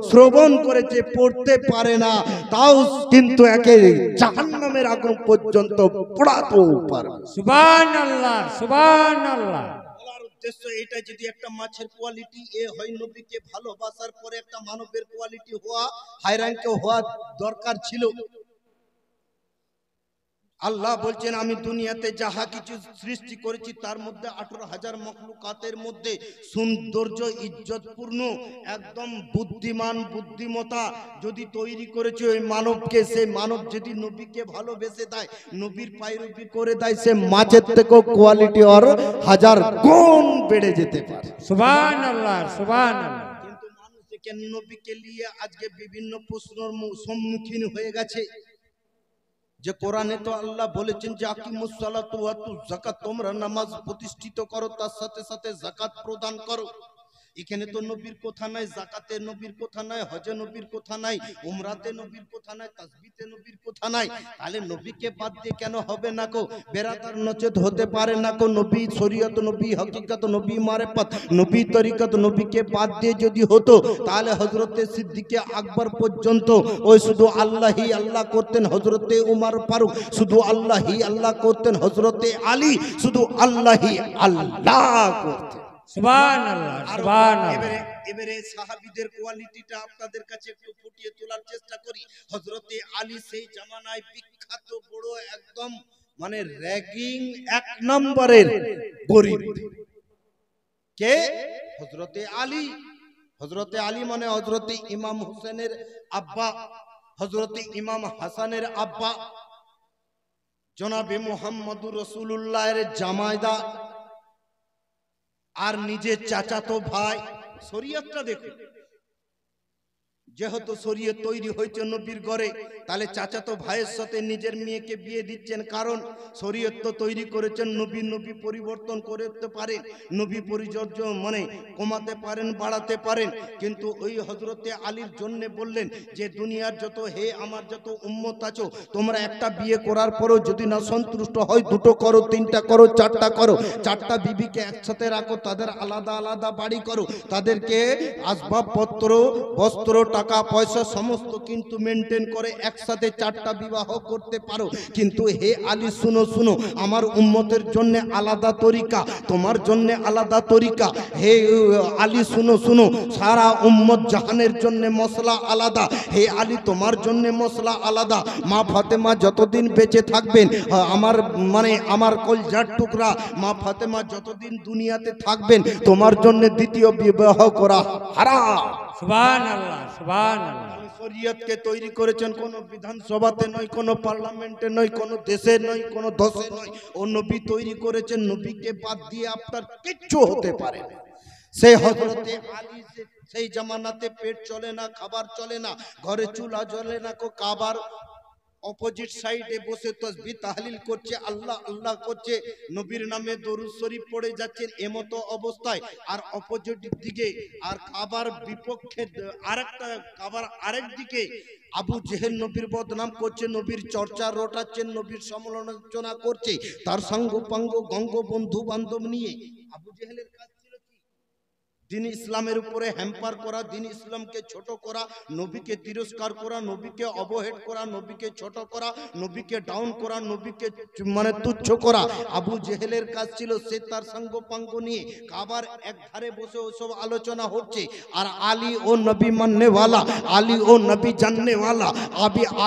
S3: শ্রবণ করেছে, পড়তে পারে না, তাও কিন্তু একে জাহান্নামের আগুন পর্যন্ত পোড়াতে পারবে।
S2: সুবহানাল্লাহ, সুবহানাল্লাহ।
S3: বলার উদ্দেশ্য এটা, যদি একটা মাছের কোয়ালিটি এ হয়, নবীকে ভালোবাসার পরে একটা মানবের কোয়ালিটি হওয়া, হাই র্যাঙ্কে হওয়া দরকার ছিল। আল্লাহ বলছেন, আমি দুনিয়াতে যাহা কিছু সৃষ্টি করেছি তার মধ্যে 18,000 মখলুকাতের মধ্যে সৌন্দর্য ইজ্জতপূর্ণ একদম বুদ্ধিমান বুদ্ধিমতা যদি তৈরি করেছে ওই মানবকে, সে মানব যদি নবীকে ভালোবেসে দেয়, নবীর পায়রবি করে দেয়, সে মাছের থেকেও কোয়ালিটি আর 1000 গুণ বেড়ে যেতে পারে।
S2: সুবহানাল্লাহ, সুবহানাল্লাহ।
S3: কিন্তু মানুষ কেন নবীকে নিয়ে আজকে বিভিন্ন প্রশ্নের সম্মুখীন হয়ে গেছে। যে কোরআনে তো আল্লাহ বলেছেন যে আকিমুস সালাতু ওয়া তুজ যাকাত, তোমরা নামাজ প্রতিষ্ঠিত করো, তার সাথে সাথে যাকাত প্রদান করো। এখানে তো নবীর কথা নাই, যাকাতে নবীর কথা নাই, হজে নবীর কথা নাই, উমরাতে নবীর কথা নাই, তাসবিতে নবীর কথা নাই। তাহলে নবীকে বাদ দিয়ে কেন হবে না কো? বেরাদার নচেত হতে পারে না কো। নবী শরীয়ত, নবী হকিকত, নবী মারেফত, নবী তরিকত, নবীকে বাদ দিয়ে যদি হতো, তাহলে হযরতে সিদ্দিকে আকবর পর্যন্ত ওই শুধু আল্লাহই আল্লাহ করতেন, হযরতে উমর ফারুক শুধু আল্লাহই আল্লাহ করতেন, হযরতে আলী শুধু আল্লাহই আল্লাহ করতেন।
S2: সুবহানাল্লাহ, সুবহানাল্লাহ।
S3: এবারে সাহাবীদের কোয়ালিটিটা আপনাদের কাছে একটু ফুটিয়ে তোলার চেষ্টা করি। হযরতে আলী সেই জামানায় বিখ্যাত বড় একদম মানে র্যাগিং 1 নম্বরের গরীব। কে? হযরতে আলী। হযরতে আলী মানে হযরতে ইমাম হোসেনের আব্বা, হযরতে ইমাম হাসানের আব্বা। জনাবে মুহাম্মদুর রাসূলুল্লাহের জামাইদা আর নিজের চাচাতো ভাই। শরীয়তটা দেখুন, যেহেতু শরীয়ত তৈরি হয়েছে নবীর ঘরে, তাহলে চাচাতো ভাইয়ের সাথে নিজের মেয়েকে বিয়ে দিচ্ছেন, কারণ শরীয়ত তো তৈরি করেছেন নবী। নবী পরিবর্তন করতে পারেন, নবী পরিচর্য মানে কমাতে পারেন, বাড়াতে পারেন, কিন্তু ওই হযরতে আলীর জন্য বললেন যে দুনিয়ার যত হে আমার যত উম্মত আছো, তোমরা একটা বিয়ে করার পরও যদি না সন্তুষ্ট হয়, দুটো করো, তিনটা করো, চারটা করো, চারটা বিবিকে একসাথে রাখো, তাদের আলাদা আলাদা বাড়ি করো, তাদেরকে আসবাবপত্র, বস্ত্র, টাকা পয়সা সমস্ত কিন্তু মেনটেন করে একসাথে চারটা বিবাহ করতে পারো। কিন্তু হে আলী শুনো শুনো, আমার উম্মতের জন্য আলাদা তরিকা, তোমার জন্য আলাদা তরিকা। হে আলী শুনো শুনো, সারা উম্মত জাহানের জন্য মশলা আলাদা। হে আলী তোমার জন্য মশলা আলাদা। মা ফাতেমা যতদিন বেঁচে থাকবেন, আমার মানে আমার কলজার টুকরা মা ফাতেমা যতদিন দুনিয়াতে থাকবেন, তোমার জন্য দ্বিতীয় বিবাহ করা হারাম।
S2: সুবহানাল্লাহ, সুবহানাল্লাহ।
S3: শরীয়তকে তৈরি করেছেন কোন বিধানসভাতে নয়, কোন পার্লামেন্টে নয়, কোন দেশে নয়, কোন দশে নয়। ও নবী তৈরি করেছেন, নবীকে বাদ দিয়ে আপনার কিচ্ছু হতে পারে না। সেই হযরতে আলী সেই জামানাতে পেট চলে না, খাবার চলে না, ঘরে চুলা জ্বলে না, কাবার অপোজিট সাইডে বসে তাসবিহ তাহলিল করছে, আল্লাহ আল্লাহ করছে, নবীর নামে দরুদ শরীফ পড়ে যাচ্ছেন এমতো অবস্থায়। আর অপোজিট দিকে আর কাবার বিপক্ষে আরেকটা কাবার আরেক দিকে আবু জেহেল নবীর বদনাম করছে, নবীর চর্চা রটাচ্ছেন, নবীর সমালোচনা করছে, তার সঙ্গ পাঙ্গ গঙ্গ বন্ধু বান্ধব নিয়ে। আবু জেহেলের কাজ ছিল কি? দিন ইসলামের উপরে হ্যাম্পার করা, দিন ইসলামকে ছোট করা, নবীকে তিরস্কার করা, নবীকে অবহেড করা, নবীকে ছোট করা, নবীকে ডাউন করা, নবীকে মানে তুচ্ছ করা। আবু জেহেলের কাজ ছিল। সে তার সঙ্গ পাঙ্গ নিয়ে কাবার এক ধারে বসে ওসব আলোচনা হচ্ছে। আর আলী ও নবী মাননেওয়ালা, আলী ও নবী জাননেওয়ালা,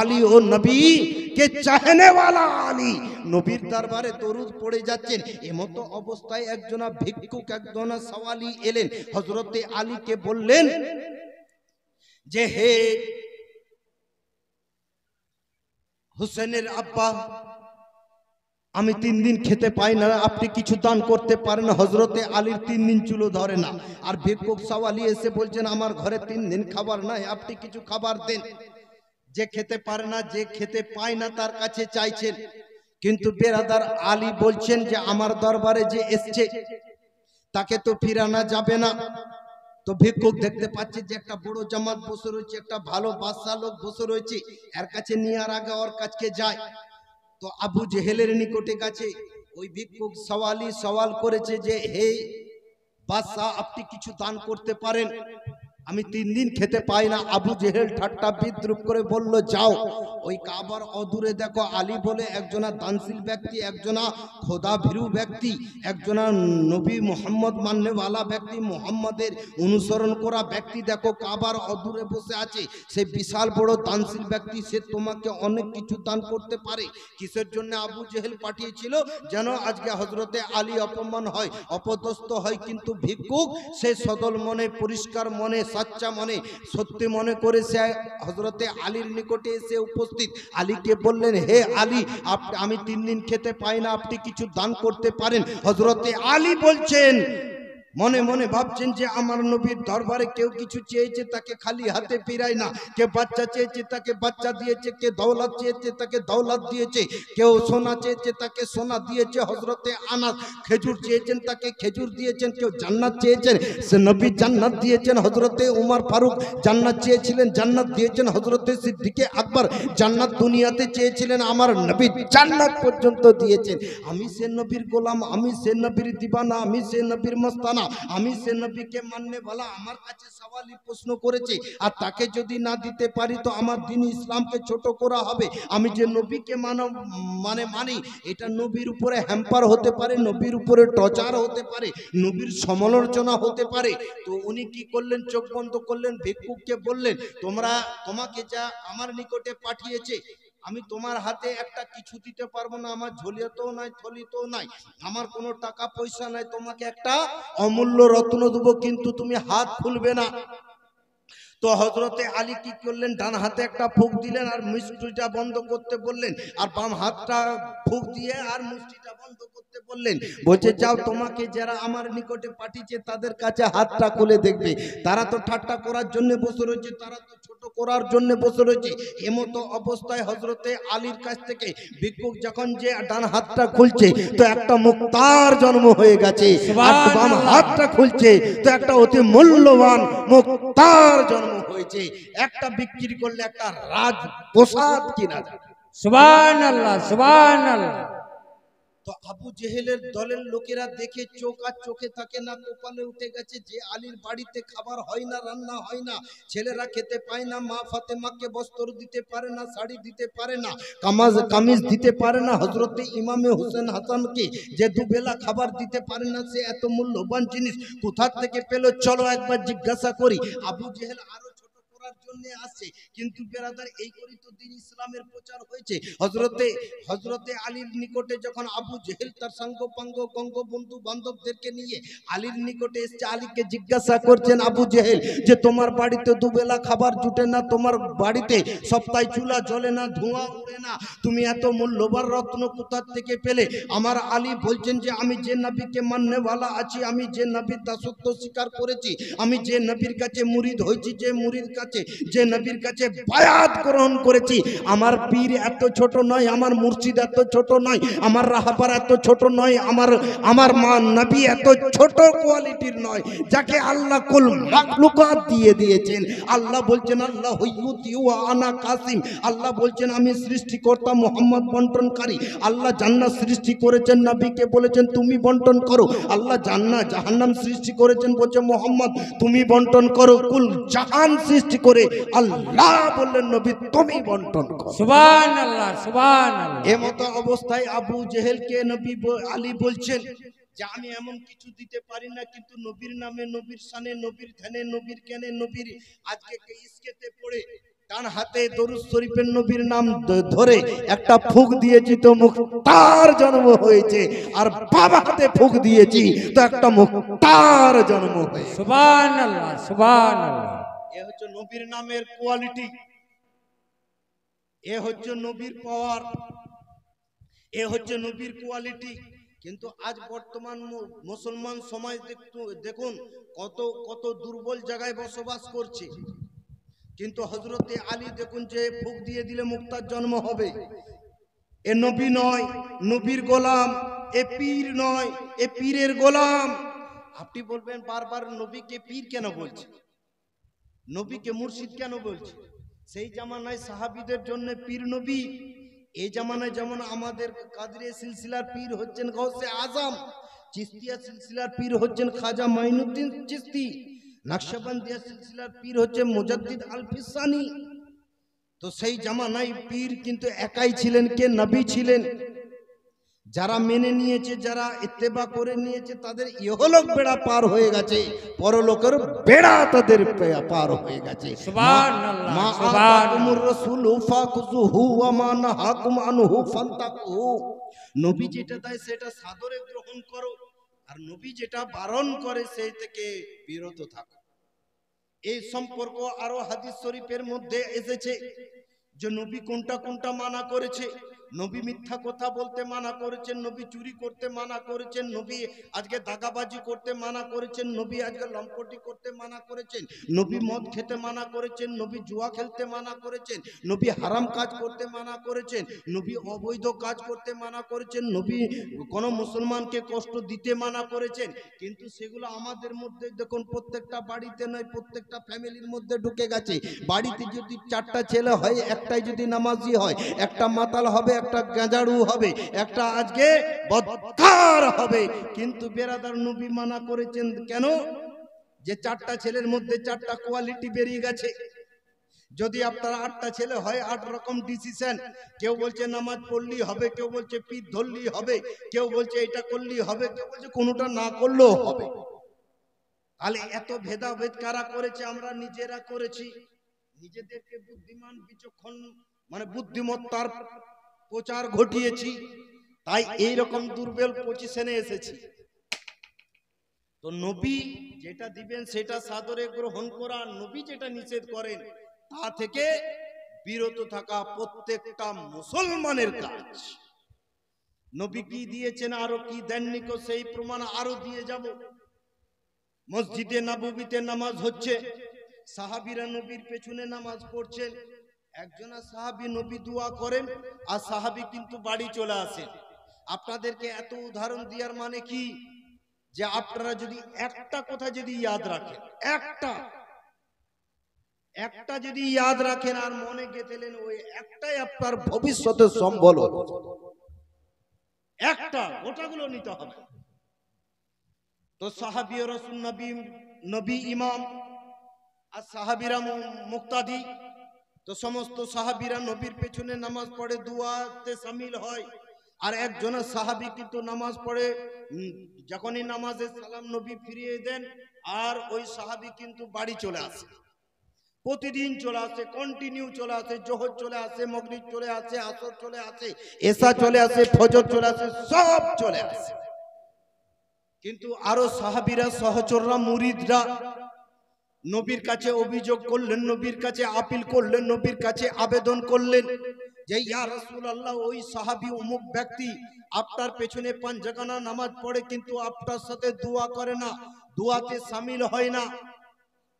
S3: আলী ও নবী কে চাহনেওয়ালা আলী নবীর দরবারে দরুদ পড়ে যাচ্ছেন। এমতো অবস্থায় একজনা ভিক্ষুক, একজনা সওয়ালি এলেন, হযরতে আলীকে বললেন যে হে হুসেনের আব্বা, আমি 3 দিন খেতে পাই না, আপনি কিছু দান করতে পারেন? হযরতে আলীর 3 দিন চুলো ধরে না। আর ভিক্ষুক সওয়ালি এসে বলছেন আমার ঘরে 3 দিন খাবার নাই, আপনি কিছু খাবার দেন। যে খেতে পারে না, যে খেতে পায় না, তার কাছে চাইছেন। কিন্তু বেরাদার আলী বলছেন যে আমার দরবারে যে এসছে তাকে তো ফিরানো যাবে না। তো ভিক্ষুক দেখতে পাচ্ছে যে একটা বড় জামাত বসে রয়েছে, একটা ভালো বাদশা লোক বসে রয়েছে, এর কাছে নেওয়ার আগে ওর কাছে যায়। তো আবু জেহেলের নিকটে কাছে ওই ভিক্ষুক সওয়ালি সওয়াল করেছে যে হে বাদশা, আপনি কিছু দান করতে পারেন? আমি 3 দিন খেতে পাই না। আবু জেহেল ঠাট্টা বিদ্রুপ করে বলল যাও ওই কাবার অদূরে দেখো আলী বলে একজনা দানশীল ব্যক্তি, একজনা খোদা ভীরু ব্যক্তি, একজনা নবী মুহাম্মদ মাননেওয়ালা ব্যক্তি, মুহাম্মাদের অনুসরণ করা ব্যক্তি, দেখো কাবার অদূরে বসে আছে। সে বিশাল বড় দানশীল ব্যক্তি, সে তোমাকে অনেক কিছু দান করতে পারে। কিসের জন্য আবু জেহেল পাঠিয়েছিল? যেন আজকে হযরতে আলী অপমান হয়, অপদস্থ হয়। কিন্তু ভিক্ষুক সে সদল মনে, পরিষ্কার মনে, সচ্চা মনে, সত্যি মনে করে সে হযরতে আলীর নিকটে এসে উপস্থিত। আলীকে বললেন হে আলী, আমি 3 দিন খেতে পাই না, আপনি কিছু দান করতে পারেন? হযরতে আলী বলছেন, মনে মনে ভাবছেন যে আমার নবীর দরবারে কেউ কিছু চেয়েছে তাকে খালি হাতে ফিরায় না, কে বাচ্চা চেয়েছে তাকে বাচ্চা দিয়েছে, কে দৌলত চেয়েছে তাকে দৌলত দিয়েছে, কেউ সোনা চেয়েছে তাকে সোনা দিয়েছে। হযরতে আনাস খেজুর চেয়েছেন তাকে খেজুর দিয়েছেন, কেউ জান্নাত চেয়েছেন সে নবী জান্নাত দিয়েছেন। হযরতে উমর ফারুক জান্নাত চেয়েছিলেন, জান্নাত দিয়েছেন। হযরতে সিদ্দিকে আকবর জান্নাত দুনিয়াতে চেয়েছিলেন, আমার নবী জান্নাত পর্যন্ত দিয়েছেন। আমি সে নবীর গোলাম, আমি সে নবীর দিবানা, আমি সে নবীর মস্তানা, আমি সে নবীকে মাননে वाला। আমার কাছে সওয়ালি প্রশ্ন করেছে, আর তাকে যদি না দিতে পারি তো আমার দ্বীন ইসলামকে ছোট করা হবে। আমি যে নবীকে মানি, এটা নবীর উপরে হ্যাম্পার হতে পারে, নবীর উপরে টর্চার হতে পারে, নবীর সমালোচনা হতে পারে। তো উনি কি করলেন? চোখ বন্ধ করলেন, ভিক্ষুককে বললেন তোমাকে যা আমার নিকটে পাঠিয়েছে, আমি তোমার হাতে একটা কিছু দিতে পারবো না, আমার ঝুলিতেও নাই, থলিতেও নাই, আমার কোনো টাকা পয়সা নাই, তোমাকে একটা অমূল্য রত্ন দেবো, কিন্তু তুমি হাত খুলবে না। তো হযরতে আলী কি করলেন, ডান হাতে একটা ফুঁক দিলেন আর মুষ্টিটা বন্ধ করতে বললেন, আর বাম হাতটা ফুঁক দিয়ে আর মুষ্টিটা বন্ধ করতে বললেন। বলছে যাও, তোমাকে যারা আমার নিকটে পাঠিয়েছে তাদের কাছে হাতটা খুলে দেখবে। তারা তো ঠাট্টা করার জন্য বসে রয়েছে, তারা তো ছোট করার জন্য বসে রয়েছে। এমতো অবস্থায় হযরতে আলীর কাছ থেকে ভিক্ষুক যখন যে ডান হাতটা খুলছে তো একটা মুক্তার জন্ম হয়ে গেছে, আর বাম হাতটা খুলছে তো একটা অতি মূল্যবান মুক্তার জন্ম হয়েছে। একটা বিক্রি করলে একটা রাজপ্রাসাদ কিনা যায়।
S2: সুবহানাল্লাহ, সুবহানাল্লাহ।
S3: তো আবু জেহেলের দলের লোকেরা দেখে চোখ আর চোখে থাকে না, কপালে উঠে গেছে যে আলীর বাড়িতে খাবার হয় না, রান্না হয় না, ছেলেরা খেতে পায় না, মা ফাতেমাকে বস্ত্র দিতে পারে না, শাড়ি দিতে পারে না, কামিজ দিতে পারে না, হযরতে ইমামে হোসেন হাসানকে যে দুবেলা খাবার দিতে পারে না, সে এত মূল্যবান জিনিস কোথা থেকে পেল? চলো একবার জিজ্ঞাসা করি। আবু জেহেল আরো জন্য আসছে, কিন্তু বেরাদার এই করি তো দিন ইসলামের প্রচার হয়েছে। হযরতে আলীর নিকটে যখন আবু জেহেল তার সঙ্গ পাঙ্গ গঙ্গ বন্ধু বান্ধবদেরকে নিয়ে আলীর নিকটে এসছে, আলীকে জিজ্ঞাসা করছেন আবু জেহেল যে তোমার বাড়িতে দুবেলা খাবার জুটে না, তোমার বাড়িতে সপ্তাহে চুলা জ্বলে না, ধোঁয়া উড়ে না, তুমি এত মূল্যবান রত্ন কোথা থেকে পেলে? আমার আলী বলছেন যে আমি যে নবীকে মাননেওয়ালা আছি, আমি যে নবীর দাসত্ব স্বীকার করেছি, আমি যে নবীর কাছে মুরিদ হয়েছি, যে নবীর কাছে বায়াত গ্রহণ করেছি, আমার পীর এত ছোট নয়, আমার মুর্শিদ এত ছোট নয়, আমার রাহবার এত ছোট নয়, আমার নবী এত ছোট কোয়ালিটির নয়, যাকে আল্লাহ কুল মাখলুকাত দিয়ে দিয়েছেন। আল্লাহ বলছেন আল্লাহ হুইয়ুতি ওয়া আনা কাসিম, আল্লাহ বলছেন আমি সৃষ্টিকর্তা, মুহাম্মদ বন্টনকারী। আল্লাহ জান্নাত সৃষ্টি করেছেন, নবীকে বলেছেন তুমি বন্টন করো। আল্লাহ জাহান্নাম সৃষ্টি করেছেন, বলছে মুহাম্মদ তুমি বন্টন করো। কুল জাহান সৃষ্টি করে আল্লাহ বললেন নবী তুমি বন্টন করো।
S2: সুবহানাল্লাহ, সুবহানাল্লাহ।
S3: এমতো অবস্থায় আবু জেহেলকে নবী আলী বলছেন যে আমি এমন কিছু দিতে পারি না, কিন্তু নবীর নামে, নবীর শানে, নবীর ধ্যানে, নবীর জ্ঞানে, নবীর আজকে ইসকেতে পড়ে ডান হাতে দরুদ শরীফের নবীর নাম ধরে একটা ফুঁক দিয়েছি তো মুক্তার জন্ম হয়েছে, আর বাবা হাতে ফুঁক দিয়েছি তো একটা মুক্তার জন্ম হয়েছে।
S2: সুবহানাল্লাহ, সুবহানাল্লাহ।
S3: এ হচ্ছে নবীর নামের কোয়ালিটি, এ হচ্ছে নবীর পাওয়ার, এ হচ্ছে নবীর কোয়ালিটি। কিন্তু আজ বর্তমান মুসলমান সমাজ দেখুন কত কত দুর্বল জায়গায় বসবাস করছে। কিন্তু হযরতে আলী দেখুন যে ফুঁক দিয়ে দিলে মুক্তার জন্ম হবে। এ নবী নয়, নবীর গোলাম, এ পীর নয়, এ পীরের গোলাম। আপনি বলবেন বারবার নবীকে পীর কেন বলছে, নবীকে মুর্শিদ কেন বলছে? সেই জামানায় সাহাবীদের জন্য পীর নবী, এই জামানায় যেমন আমাদের কাদরিয়া সিলসিলার পীর হচ্ছেন গৌসে আজম, চিশতিয়া সিলসিলার পীর হচ্ছেন খাজা মাইনুদ্দিন চিশতি, নকশবন্দিয়া সিলসিলার পীর হচ্ছে মুজাদ্দিদ আল ফিসানি। তো সেই জামানায় পীর কিন্তু একাই ছিলেন, কে? নবী ছিলেন। যারা মেনে নিয়েছে, যারা ইত্তেবা করে নিয়েছে, তাদের ইহলোক বেড়া পার হয়ে গেছে, পরলোকের বেড়া তাদের পার হয়ে গেছে।
S2: সুবহানাল্লাহ,
S3: মা
S2: সুবহানাল্লাহ।
S3: আতাকুমুর রাসূলু ফাকুযুহু ওয়া মা নাহাকুম আনহু ফান্তাকু। নবী যেটা দেয় সেটা সাদরে গ্রহণ করো, আর নবী যেটা বারণ করে সেই থেকে বিরত থাকো। এই সম্পর্ক আরো হাদিস শরীফের মধ্যে এসেছে যে নবী কোনটা কোনটা মানা করেছে। নবী মিথ্যা কথা বলতে মানা করেছেন, নবী চুরি করতে মানা করেছেন, নবী আজকে দাগাবাজি করতে মানা করেছেন, নবী আজকে লম্পটি করতে মানা করেছেন, নবী মদ খেতে মানা করেছেন, নবী জুয়া খেলতে মানা করেছেন, নবী হারাম কাজ করতে মানা করেছেন, নবী অবৈধ কাজ করতে মানা করেছেন, নবী কোনো মুসলমানকে কষ্ট দিতে মানা করেছেন। কিন্তু সেগুলো আমাদের মধ্যে দেখুন প্রত্যেকটা বাড়িতে নয়, প্রত্যেকটা ফ্যামিলির মধ্যে ঢুকে গেছে। বাড়িতে যদি 4টা ছেলে হয়, একটাই যদি নামাজি হয়, একটা মাতাল হবে, একটা গাঁজাড়ু হবে, একটা আজকে বদকার হবে। কিন্তু বেরাদার নবী মানা করেছেন কেন? যে 4টা ছেলের মধ্যে 4টা কোয়ালিটি বেরিয়ে গেছে। যদি আপনার 8টা ছেলে হয়, 8 রকম ডিসিশন। কেউ বলছে নামাজ পড়লেই হবে, কেউ বলছে পীর ধরলেই হবে, কেউ বলছে এটা করলেই হবে, কেউ বলছে কোনোটা না করলেও হবে। তাহলে এত ভেদাভেদ কারা করেছে? আমরা নিজেরা করেছি। নিজেদেরকে বুদ্ধিমান, বিচক্ষণ, মানে বুদ্ধিমত্তার প্রচার ঘটিয়েছি, তাই এই রকম দুর্বল পজিশনে এসেছি। তো নবী যেটা দিবেন সেটা সাদরে গ্রহণ করা, নবী যেটা নিষেধ করেন তা থেকে বিরত থাকা প্রত্যেকটা মুসলমানের কাজ। নবী কি দিয়েছেন আরো কি দেননি কো সেই প্রমাণ আরো দিয়ে যাব। মসজিদে নববীতে নামাজ হচ্ছে, সাহাবীরা নবীর পেছনে নামাজ পড়ছেন, একজনা সাহাবী নবী দোয়া করেন আর সাহাবী কিন্তু বাড়ি চলে আসেন। আপনাদেরকে এত উদাহরণ দেওয়ার মানে কি, যে আপনারা যদি একটা কথা যদি ইয়াদ রাখেন, একটা যদি ইয়াদ রাখেন আর মনে গেঁথেলেন, ওই একটাই আপনার ভবিষ্যতের সম্বল হবে। একটা, ওটাগুলো নিতে হবে। তো সাহাবী রাসূল নবী ইমাম আর সাহাবীরা মুক্তাদি। তো সমস্ত সাহাবীরা নবীর পেছনে নামাজ পড়ে দুয়াতে শামিল হয়। আর একজন সাহাবী কিন্তু নামাজ পড়ে, যখনই নামাজে সালাম নবী ফিরিয়ে দেন আর ওই সাহাবী কিন্তু বাড়ি চলে আসে। প্রতিদিন চলে আসে, কন্টিনিউ চলে আসে, জোহর চলে আসে, মাগরিব চলে আসে, আসর চলে আসে, এশা চলে আসে, ফজর চলে আসে, সব চলে আসে। কিন্তু আরো সাহাবীরা সহচররা মুরিদরা নবীর কাছে অভিযোগ করলেন, নবীর কাছে আপিল করলেন, নবীর কাছে আবেদন করলেন যে ইয়া রাসূলুল্লাহ, ওই সাহাবী অমুক ব্যক্তি আপনার পেছনে পাঁচগানা নামাজ পড়ে কিন্তু আপনার সাথে দোয়া করে না, দোয়াতে শামিল হয় না।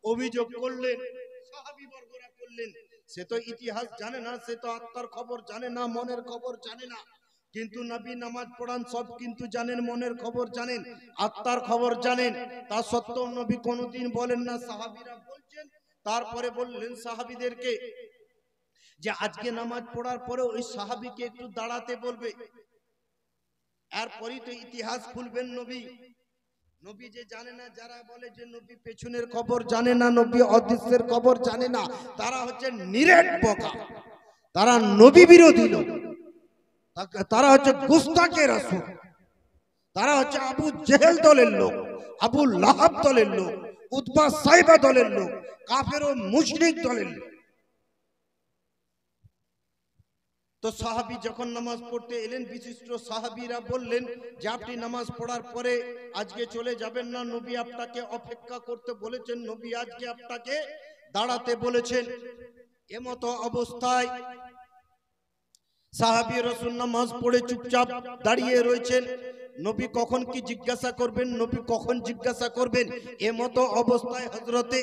S3: অভিযোগ করলেন, সাহাবী বর্গরা করলেন, সে তো ইতিহাস জানে না, সে তো আত্মার খবর জানে না, মনের খবর জানে না। কিন্তু নবী নামাজ পড়ান, সব কিন্তু জানেন, মনের খবর জানেন, আত্মার খবর জানেন। তা সত্ত্বেও নবী কোনোদিন বলেন না। সাহাবীরা বলছেন, তারপরে বললেন সাহাবীদেরকে যে আজকে নামাজ পড়ার পরে ওই সাহাবীকে একটু দাঁড়াতে বলবে। এরপরই তো ইতিহাস খুলবেন নবী। নবী যে জানে না, যারা বলে যে নবী পেছনের খবর জানে না, নবী অদৃশ্যের খবর জানে না, তারা হচ্ছে নিরেট বোকা, তারা নবী বিরোধী লোক, তারা হচ্ছে গুস্তাখে রাসূল, তারা হচ্ছে আবু জেহেল দলের লোক, আবু লাহাব দলের লোক, উতবা সাইবা দলের লোক, কাফের ও মুশরিক দলের লোক। তো সাহাবী যখন নামাজ পড়তে এলেন, বিশিষ্ট সাহাবীরা বললেন যে আপনি নামাজ পড়ার পরে আজকে চলে যাবেন না, নবী আপনাকে অপেক্ষা করতে বলেছেন, নবী আজকে আপনাকে দাঁড়াতে বলেছেন। এমতো অবস্থায় সাহাবী রাসূল নামাজ পড়ে চুপচাপ দাঁড়িয়ে রয়েছেন। নবী কখন কি জিজ্ঞাসা করবেন, নবী কখন জিজ্ঞাসা করবেন, এমতো অবস্থায় হযরতে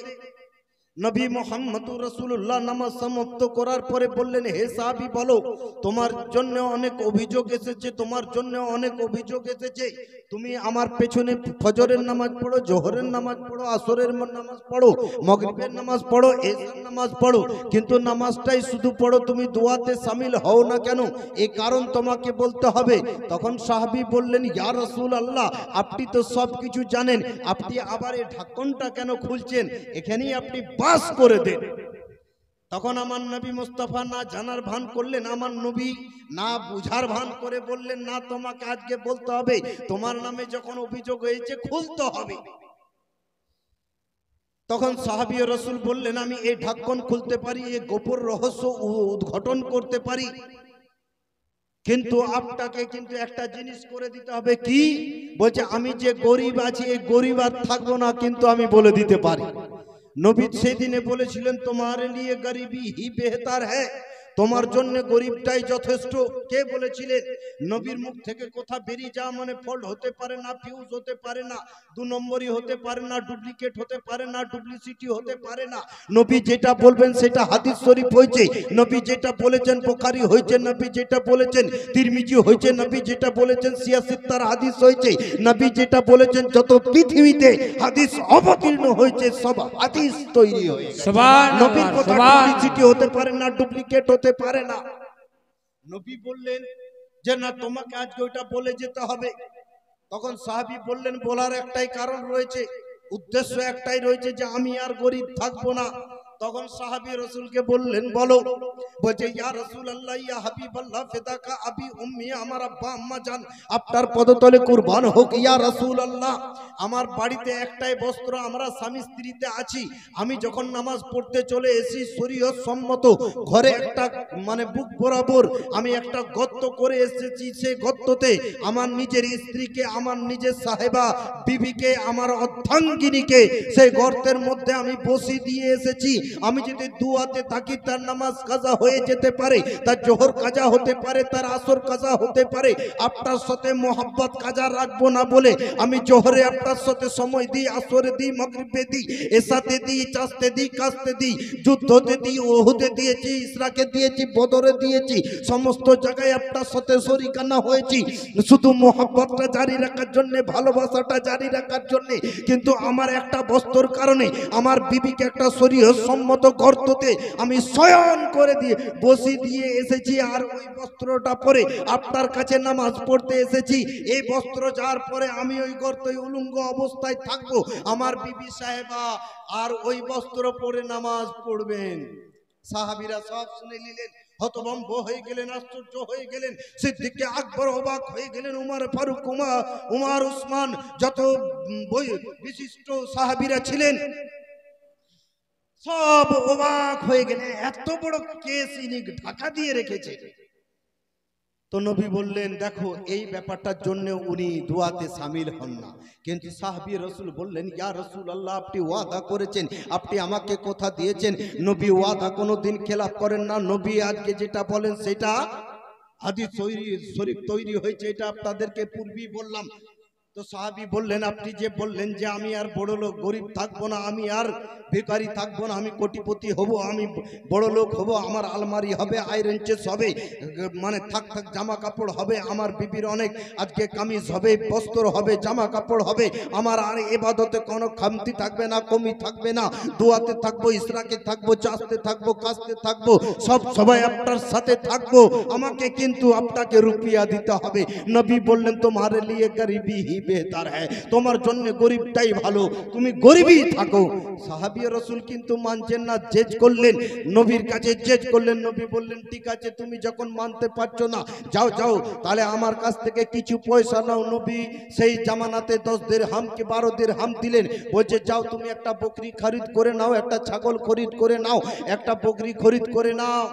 S3: নবী মুহাম্মদুর রাসূলুল্লাহ নামাজ সমাপ্ত করার পরে বললেন, হে সাহাবী বলো, তোমার জন্য অনেক অভিযোগ এসেছে, তোমার জন্য অনেক অভিযোগ এসেছে। তুমি আমার পেছনে ফজরের নামাজ পড়ো, জোহরের নামাজ পড়ো, আসরের নামাজ পড়ো, মাগরিবের নামাজ পড়ো, এশার নামাজ পড়ো, কিন্তু নামাজটাই শুধু পড়ো, তুমি দোয়াতে শামিল হও না কেন? এই কারণ তোমাকে বলতে হবে। তখন সাহাবী বললেন, ইয়া রাসূলুল্লাহ, আপনি তো সব কিছু জানেন, আপনি আবার এই ঢাকনটা কেন খুলছেন? এখানেই আপনি বাস করে দেন। তখন আমার নবী মুস্তাফা না জানার ভান করলেন, আমার নবী না বুঝার ভান করে বললেন, না তোমাকে আজকে বলতে হবে, তোমার নামে যখন অভিযোগ হয়েছে খুলতে হবে। তখন সাহাবী ও রাসূল বললেন, আমি এই ঢাকন খুলতে পারি, এই গোপন রহস্য উদ্ঘাটন করতে পারি, কিন্তু আপনাকে কিন্তু একটা জিনিস করে দিতে হবে। কি বলছে? আমি যে গরিব আছি, এই গরিব আর থাকবো না, কিন্তু আমি বলে দিতে পারি। নবী সেদিনে বলেছিলেন, তোমার লিয়ে গরিবি হি বেহতার হ্যায়, তোমার জন্য গরিবটাই যথেষ্ট। কে বলেছিলেন? নবীর মুখ থেকে কথা বেরিয়ে যাওয়া মানে ফল্ট হতে পারে না, ফিউজ হতে পারে না, দু নম্বরই হতে পারে না, ডুপ্লিকেট হতে পারে না, ডুপ্লিসিটি হতে পারে না। নবী যেটা বলবেন সেটা হাদিস শরীফ হয়েছে, নবী যেটা বলেছেন বুখারী হয়েছে, নবী যেটা বলেছেন তিরমিজি হয়েছে, নবী যেটা বলেছেন সিয়াসিত্তার হাদিস হয়েছে, নবী যেটা বলেছেন যত পৃথিবীতে হাদিস অবতীর্ণ হয়েছে সব হাদিস তৈরি হয়েছে।
S2: সুবহানাল্লাহ,
S3: নবীর কথা ডুপ্লিসিটি হতে পারে না, ডুপ্লিকেট হতে পারে না। নবী বললেন যে না, তোমাকে আজকে ওইটা বলে যেতে হবে। তখন সাহাবী বললেন, বলার একটাই কারণ রয়েছে, উদ্দেশ্য একটাই রয়েছে, যে আমি আর গরিব থাকবো না। তখন সাহাবী রাসূলকে বললেন, বলো। বলছে, ইয়া রাসূলুল্লাহ, ইয়া হাবিবাল্লাহ, ফিদাকা আবি উম্মি, আমার আব্বা আম্মা জান আপনার পদতলে কুরবান হোক ইয়া রাসূলুল্লাহ। আমার বাড়িতে একটাই বস্ত্র, আমরা স্বামী স্ত্রীতে আছি। আমি যখন নামাজ পড়তে চলে এসেছি, শরীয়ত সম্মত ঘরে একটা মানে বুক বরাবর আমি একটা গর্ত করে এসেছি। সেই গর্ততে আমার নিজের স্ত্রীকে, আমার নিজের সাহেবা বিবিকে, আমার অর্ধাঙ্গিনীকে সেই গর্তের মধ্যে আমি বসিয়ে দিয়ে এসেছি। আমি যদি দুয়াতে থাকি, তার নামাজ কাজা হয়ে যেতে পারে, তার জোহর কাজা হতে পারে, তার আসর কাজা হতে পারে। আপনার সাথে মোহাব্বত কাজা রাখবো না বলে আমি জোহরে আপনার সাথে সময় দিই, আসরে দিই, মাগরিবে দিই, এসাতে দিই, চাষতে দিই, কাস্তে দিই, যুদ্ধতে দিই, ওহুদে দিয়েছি, ইসরাকে দিয়েছি, বদরে দিয়েছি, সমস্ত জায়গায় আপনার সাথে শরীকানা হয়েছি শুধু মোহাব্বতটা জারি রাখার জন্য, ভালোবাসাটা জারি রাখার জন্য। কিন্তু আমার একটা বস্ত্রর কারণে আমার বিবিকে একটা শরীয়ত সম্মত গর্ততে আমি শয়ন করে দিয়ে বসিয়ে দিয়ে এসেছি। আর ওই বস্ত্রটা পরে আপনার কাছে নামাজ পড়তে এসেছি। এই বস্ত্র যাওয়ার পরে আমি ওই গর্তে উলঙ্গ অবস্থায় থাকবো, আমার বিবি সাহেবা আর ওই বস্ত্র পরে নামাজ পড়বেন। সাহাবীরা সব শুনে নিলেন, হতভম্ব হয়ে গেলেন, আশ্চর্য হয়ে গেলেন। সিদ্দিক আকবর অবাক হয়ে গেলেন, উমর ফারুক, উমর উসমান, যত বিশিষ্ট সাহাবীরা ছিলেন সব অবাক হয়ে গেলেন। এত বড় কেস ইনি ঢাকা দিয়ে রেখেছে। তো নবী বললেন, দেখো এই ব্যাপারটার জন্য উনি দোয়াতে শামিল হন না। কিন্তু সাহাবী রাসূল বললেন, ইয়া রাসূলুল্লাহ, আপনি ওয়াদা করেছেন, আপনি আমাকে কথা দিয়েছেন। নবী ওয়াদা কোনোদিন খেলাফ করেন না। নবী আজকে যেটা বলেন সেটা হাদিস শরীফ তৈরি হয়েছে, এটা আপনাদেরকে পূর্বেই বললাম। তো সাহাবী বললেন, আপনি যে বললেন যে আমি আর বড় লোক গরিব থাকবো না, আমি আর বেকারি থাকবো না, আমি কোটিপতি হব, আমি বড় লোক হব, আমার আলমারি হবে, আয়রন চেস হবে, মানে থাক জামা কাপড় হবে, আমার বিবির অনেক আজকে কামিজ হবে, বস্ত্র হবে, জামা কাপড় হবে, আমার আর ইবাদতে কোনো খামতি থাকবে না, কমি থাকবে না, দোয়াতে থাকবো, ইসরাকে থাকবো, চাষতে থাকবো, কাস্তে থাকবো, সবাই আপনার সাথে থাকবো। আমাকে কিন্তু আপনাকে রুপিয়া দিতে হবে। নবী বললেন, তোমারে লিয়ে গরিবি হি বেহতার হ্যায়, তোমার জন্য গরিবটাই ভালো, তুমি গরিবই থাকো। সাহাবী রাসূল কিন্তু মানছেন না, জেদ করলেন, নবীর কাছে জেদ করলেন। নবী বললেন, ঠিক আছে, তুমি যখন মানতে পারছো না, যাও যাও, তাহলে আমার কাছ থেকে কিছু পয়সা নাও। নবী সেই জামানাতে 10 দিরহাম কি 12 দিরহাম দিলেন। বলছে, যাও তুমি একটা বকরি খরিদ করে নাও, একটা ছাগল খরিদ করে নাও, একটা বকরি খরিদ করে নাও।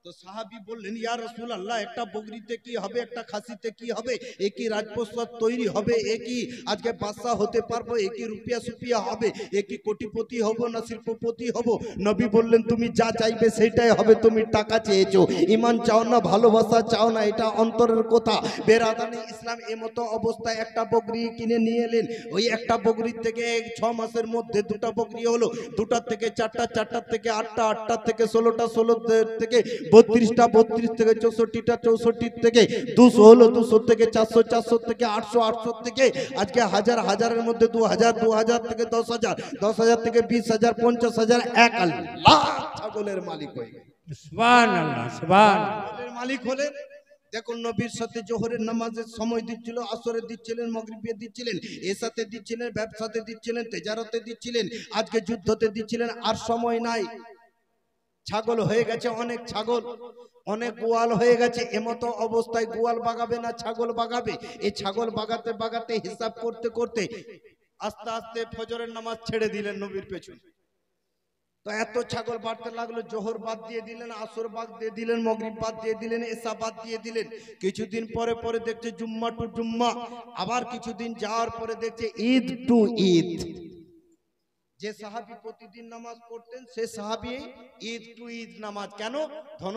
S3: তো সাহাবী বললেন, ইয়া রাসূলুল্লাহ, একটা বকরিতে কি হবে, একটা খাসিতে কি হবে, একই রাজপ্রসাদ তৈরি হবে, একই আজকে বাদশা হতে পারবো, একই রুপিয়া সুপিয়া হবে, একই কোটিপতি হব না শিল্পপতি হব। নবী বললেন, তুমি যা চাইবে সেটাই হবে। তুমি টাকা চেয়েছো, ঈমান চাও না, ভালোবাসা চাও না, এটা অন্তরের কথা। বেরাদানি ইসলাম এমতো অবস্থায় একটা বকরি কিনে নিয়ে এলেন। ওই একটা বকরির থেকে 6 মাসের মধ্যে 2টা বকরি হলো, 2টার থেকে 4টা, 4টার থেকে 8টা, 8টার থেকে 16টা, 16 থেকে 32টা, 32 থেকে 64টা, 64 থেকে 200 হলো, 200 থেকে 400, 400 থেকে 800, 800 থেকে আজকে হাজার, হাজারের মধ্যে 2000, 2000 থেকে 10,000, 10,000 থেকে 20,000, 50,000, 1 লাখ ছাগলের মালিক হয়ে গেল।
S2: সুবহানাল্লাহ, সুবহানাল্লাহ।
S3: ছাগলের মালিক হলেন। দেখুন, নবীর সাথে জোহরের নামাজের সময় দিচ্ছিল, আসরে দিচ্ছিলেন, মাগরিবে দিচ্ছিলেন, এসাতে দিচ্ছিলেন, ব্যবসাতে দিচ্ছিলেন, তেজারতে দিচ্ছিলেন, আজকে যুদ্ধতে দিচ্ছিলেন। আর সময় নাই। ছাগল হয়ে গেছে অনেক, ছাগল অনেক, গোয়াল হয়ে গেছে। এমতো অবস্থায় গোয়াল বাগাবে না ছাগল বাগাবে। এই ছাগল বাগাতে বাগাতে হিসাব করতে করতে আস্তে আস্তে ফজরের নামাজ ছেড়ে দিলেন নবীর পেছনে। তো এত ছাগল বাড়তে লাগলো, জোহর বাদ দিয়ে দিলেন, আসর বাদ দিয়ে দিলেন, মাগরিব বাদ দিয়ে দিলেন, এশা বাদ দিয়ে দিলেন। কিছুদিন পরে পরে দেখছে জুম্মা টু জুম্মা, আবার কিছুদিন যাওয়ার পরে দেখছে ঈদ টু ঈদ। যে সাহাবী প্রতিদিন নামাজ পড়তেন সে সাহাবী ঈদ টু ঈদ নামাজ। কেন? ধন